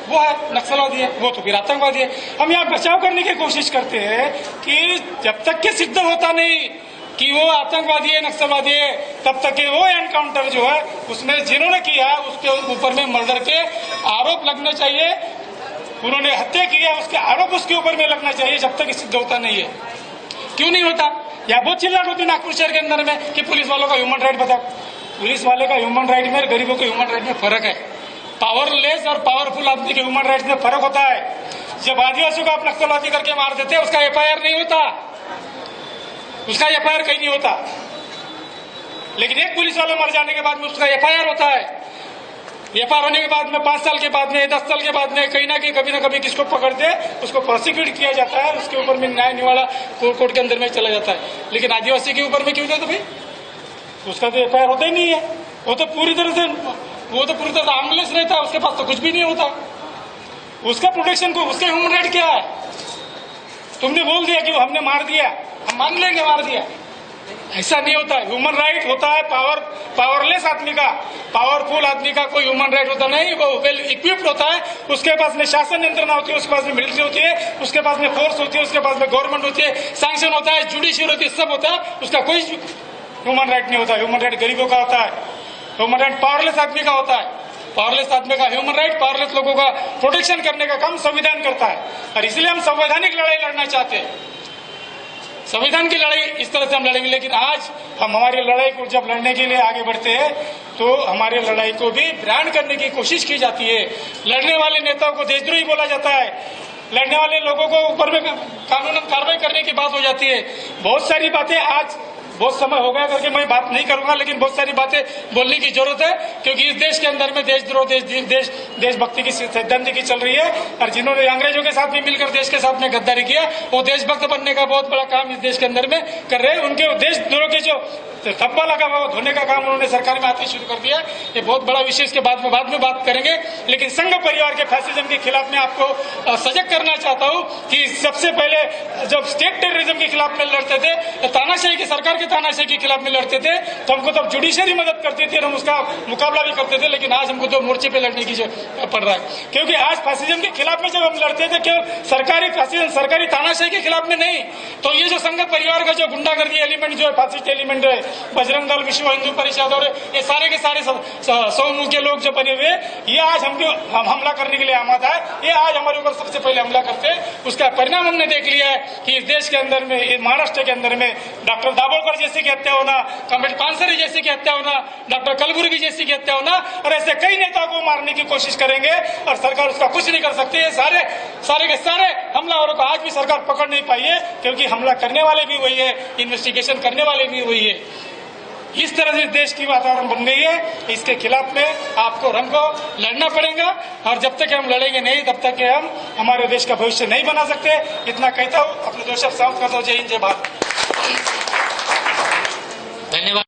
वो है नक्सलवादी है, वो तो फिर आतंकवादी है। हम यहाँ बचाव करने की कोशिश करते हैं कि जब तक के सिद्ध होता नहीं कि वो आतंकवादी है, नक्सलवादी है, तब तक के वो एनकाउंटर जो है उसमें जिन्होंने किया उसके ऊपर में मर्डर के आरोप लगने चाहिए, उन्होंने हत्या किया उसके आरोप उसके ऊपर में लगना चाहिए, जब तक सिद्ध होता नहीं है। क्यों नहीं होता? या बहुत चिल्लाट होती नागपुर शहर के अंदर में कि पुलिस वालों का ह्यूमन राइट बताओ। पुलिस वाले का ह्यूमन राइट में, गरीबों के ह्यूमन राइट में फर्क है। पावरलेस और पावरफुल आदमी के ह्यूमन राइट में फर्क होता है। जब आदिवासियों को आप नक्सलवादी करके मार देते हैं, उसका FIR नहीं होता, उसका FIR कहीं नहीं होता। लेकिन एक पुलिस वाला मर जाने के बाद में उसका FIR होता है। FIR होने के बाद में 5 साल के बाद में, 10 साल के बाद में कहीं ना कहीं कभी ना कभी किसको पकड़ते उसको प्रोसिक्यूट किया जाता है, उसके ऊपर में न्याय निवाड़ा कोर्ट के अंदर में चला जाता है। लेकिन आदिवासी के ऊपर में क्यों देते भाई? उसका तो FIR होता ही नहीं है। वो तो पूरी तरह से आर्मलेस रहता है, उसके पास तो कुछ भी नहीं होता। उसका प्रोटेक्शन को, उसका ह्यूमन राइट क्या है? तुमने बोल दिया कि वो हमने मार दिया, हम मान लेंगे मार दिया। ऐसा नहीं होता। ह्यूमन राइट होता है पावरलेस आदमी का, पावरफुल आदमी का कोई ह्यूमन राइट होता नहीं। वो वेल इक्विप्ड होता है, उसके पास में शासन यंत्रणा होती है, उसके पास में मिलिट्री होती है, उसके पास में फोर्स होती है, उसके पास में गवर्नमेंट होती है, सैंक्शन होता है, जुडिशियल होती है, सब होता है। उसका कोई ह्यूमन राइट नहीं होता। ह्यूमन राइट गरीबों का होता है, ह्यूमन राइट पावरलेस आदमी का होता है। पावरलेस आदमी का ह्यूमन राइट, पावरलेस लोगों का प्रोटेक्शन करने का काम संविधान करता है। और इसलिए हम संवैधानिक लड़ाई लड़ना चाहते हैं। संविधान की लड़ाई इस तरह से हम लड़ेंगे। लेकिन आज हम हमारी लड़ाई को जब लड़ने के लिए आगे बढ़ते हैं तो हमारी लड़ाई को भी ब्रांड करने की कोशिश की जाती है। लड़ने वाले नेताओं को देशद्रोही बोला जाता है, लड़ने वाले लोगों को ऊपर में कानूनन कार्रवाई करने की बात हो जाती है। बहुत सारी बातें, आज बहुत समय हो गया करके मैं बात नहीं करूंगा, लेकिन बहुत सारी बातें बोलने की जरूरत है, क्योंकि इस देश के अंदर में देशद्रोह, देशभक्ति की सैद्धांतिकी चल रही है। और जिन्होंने अंग्रेजों के साथ भी मिलकर देश के साथ में गद्दारी किया, वो देशभक्त बनने का बहुत बड़ा काम इस देश के अंदर में कर रहे हैं। उनके देशद्रोह के जो धब्बा लगा हुआ धोने का काम उन्होंने सरकार में आते शुरू कर दिया। ये बहुत बड़ा विषय, इसके बाद में बात करेंगे। लेकिन संघ परिवार के फैसिज्म के खिलाफ मैं आपको सजग करना चाहता हूँ कि सबसे पहले जब स्टेट टेररिज्म के खिलाफ में लड़ते थे, तानाशाही की सरकार के तानाशाही के खिलाफ में लड़ते थे, तो हमको तब जुडिशरी मदद करती थी और हम उसका मुकाबला भी करते थे। लेकिन आज हमको 2 मोर्चे पे लड़ने की पड़ रहा है, क्योंकि आज फैसिज्म के खिलाफ में जब हम लड़ते थे केवल सरकारी फैसिज्म, सरकारी तानाशाही के खिलाफ में नहीं, तो ये जो संघ परिवार का जो गुंडागर्दी एलिमेंट जो है, फासिस्ट एलिमेंट है, बजरंग दल, विश्व हिंदू परिषद और ये सारे के सारे 100 मुंह के लोग जो बने हुए, ये आज हम हमला करने के लिए आमादा है। ये आज हमारे ऊपर सबसे पहले हमला करते हैं। उसका परिणाम हमने देख लिया है कि इस देश के अंदर में, महाराष्ट्र के अंदर में डॉक्टर दाभोलकर जैसे की हत्या होना, कॉमरेड पानसरे जैसे की हत्या होना, डॉक्टर कलबुर्गी जैसी की हत्या होना, और ऐसे कई नेताओं को मारने की कोशिश करेंगे और सरकार उसका कुछ नहीं कर सकती है। सारे के सारे हमलावरों को आज भी सरकार पकड़ नहीं पाई है, क्योंकि हमला करने वाले भी वही है, इन्वेस्टिगेशन करने वाले भी वही है। इस तरह से देश की वातावरण बन गई है। इसके खिलाफ में आपको हमको लड़ना पड़ेगा, और जब तक हम लड़ेंगे नहीं तब तक हम हमारे देश का भविष्य नहीं बना सकते। इतना कहता हूँ, अपने 2 शब्द समाप्त करता हूँ। जय हिंद, जय भारत।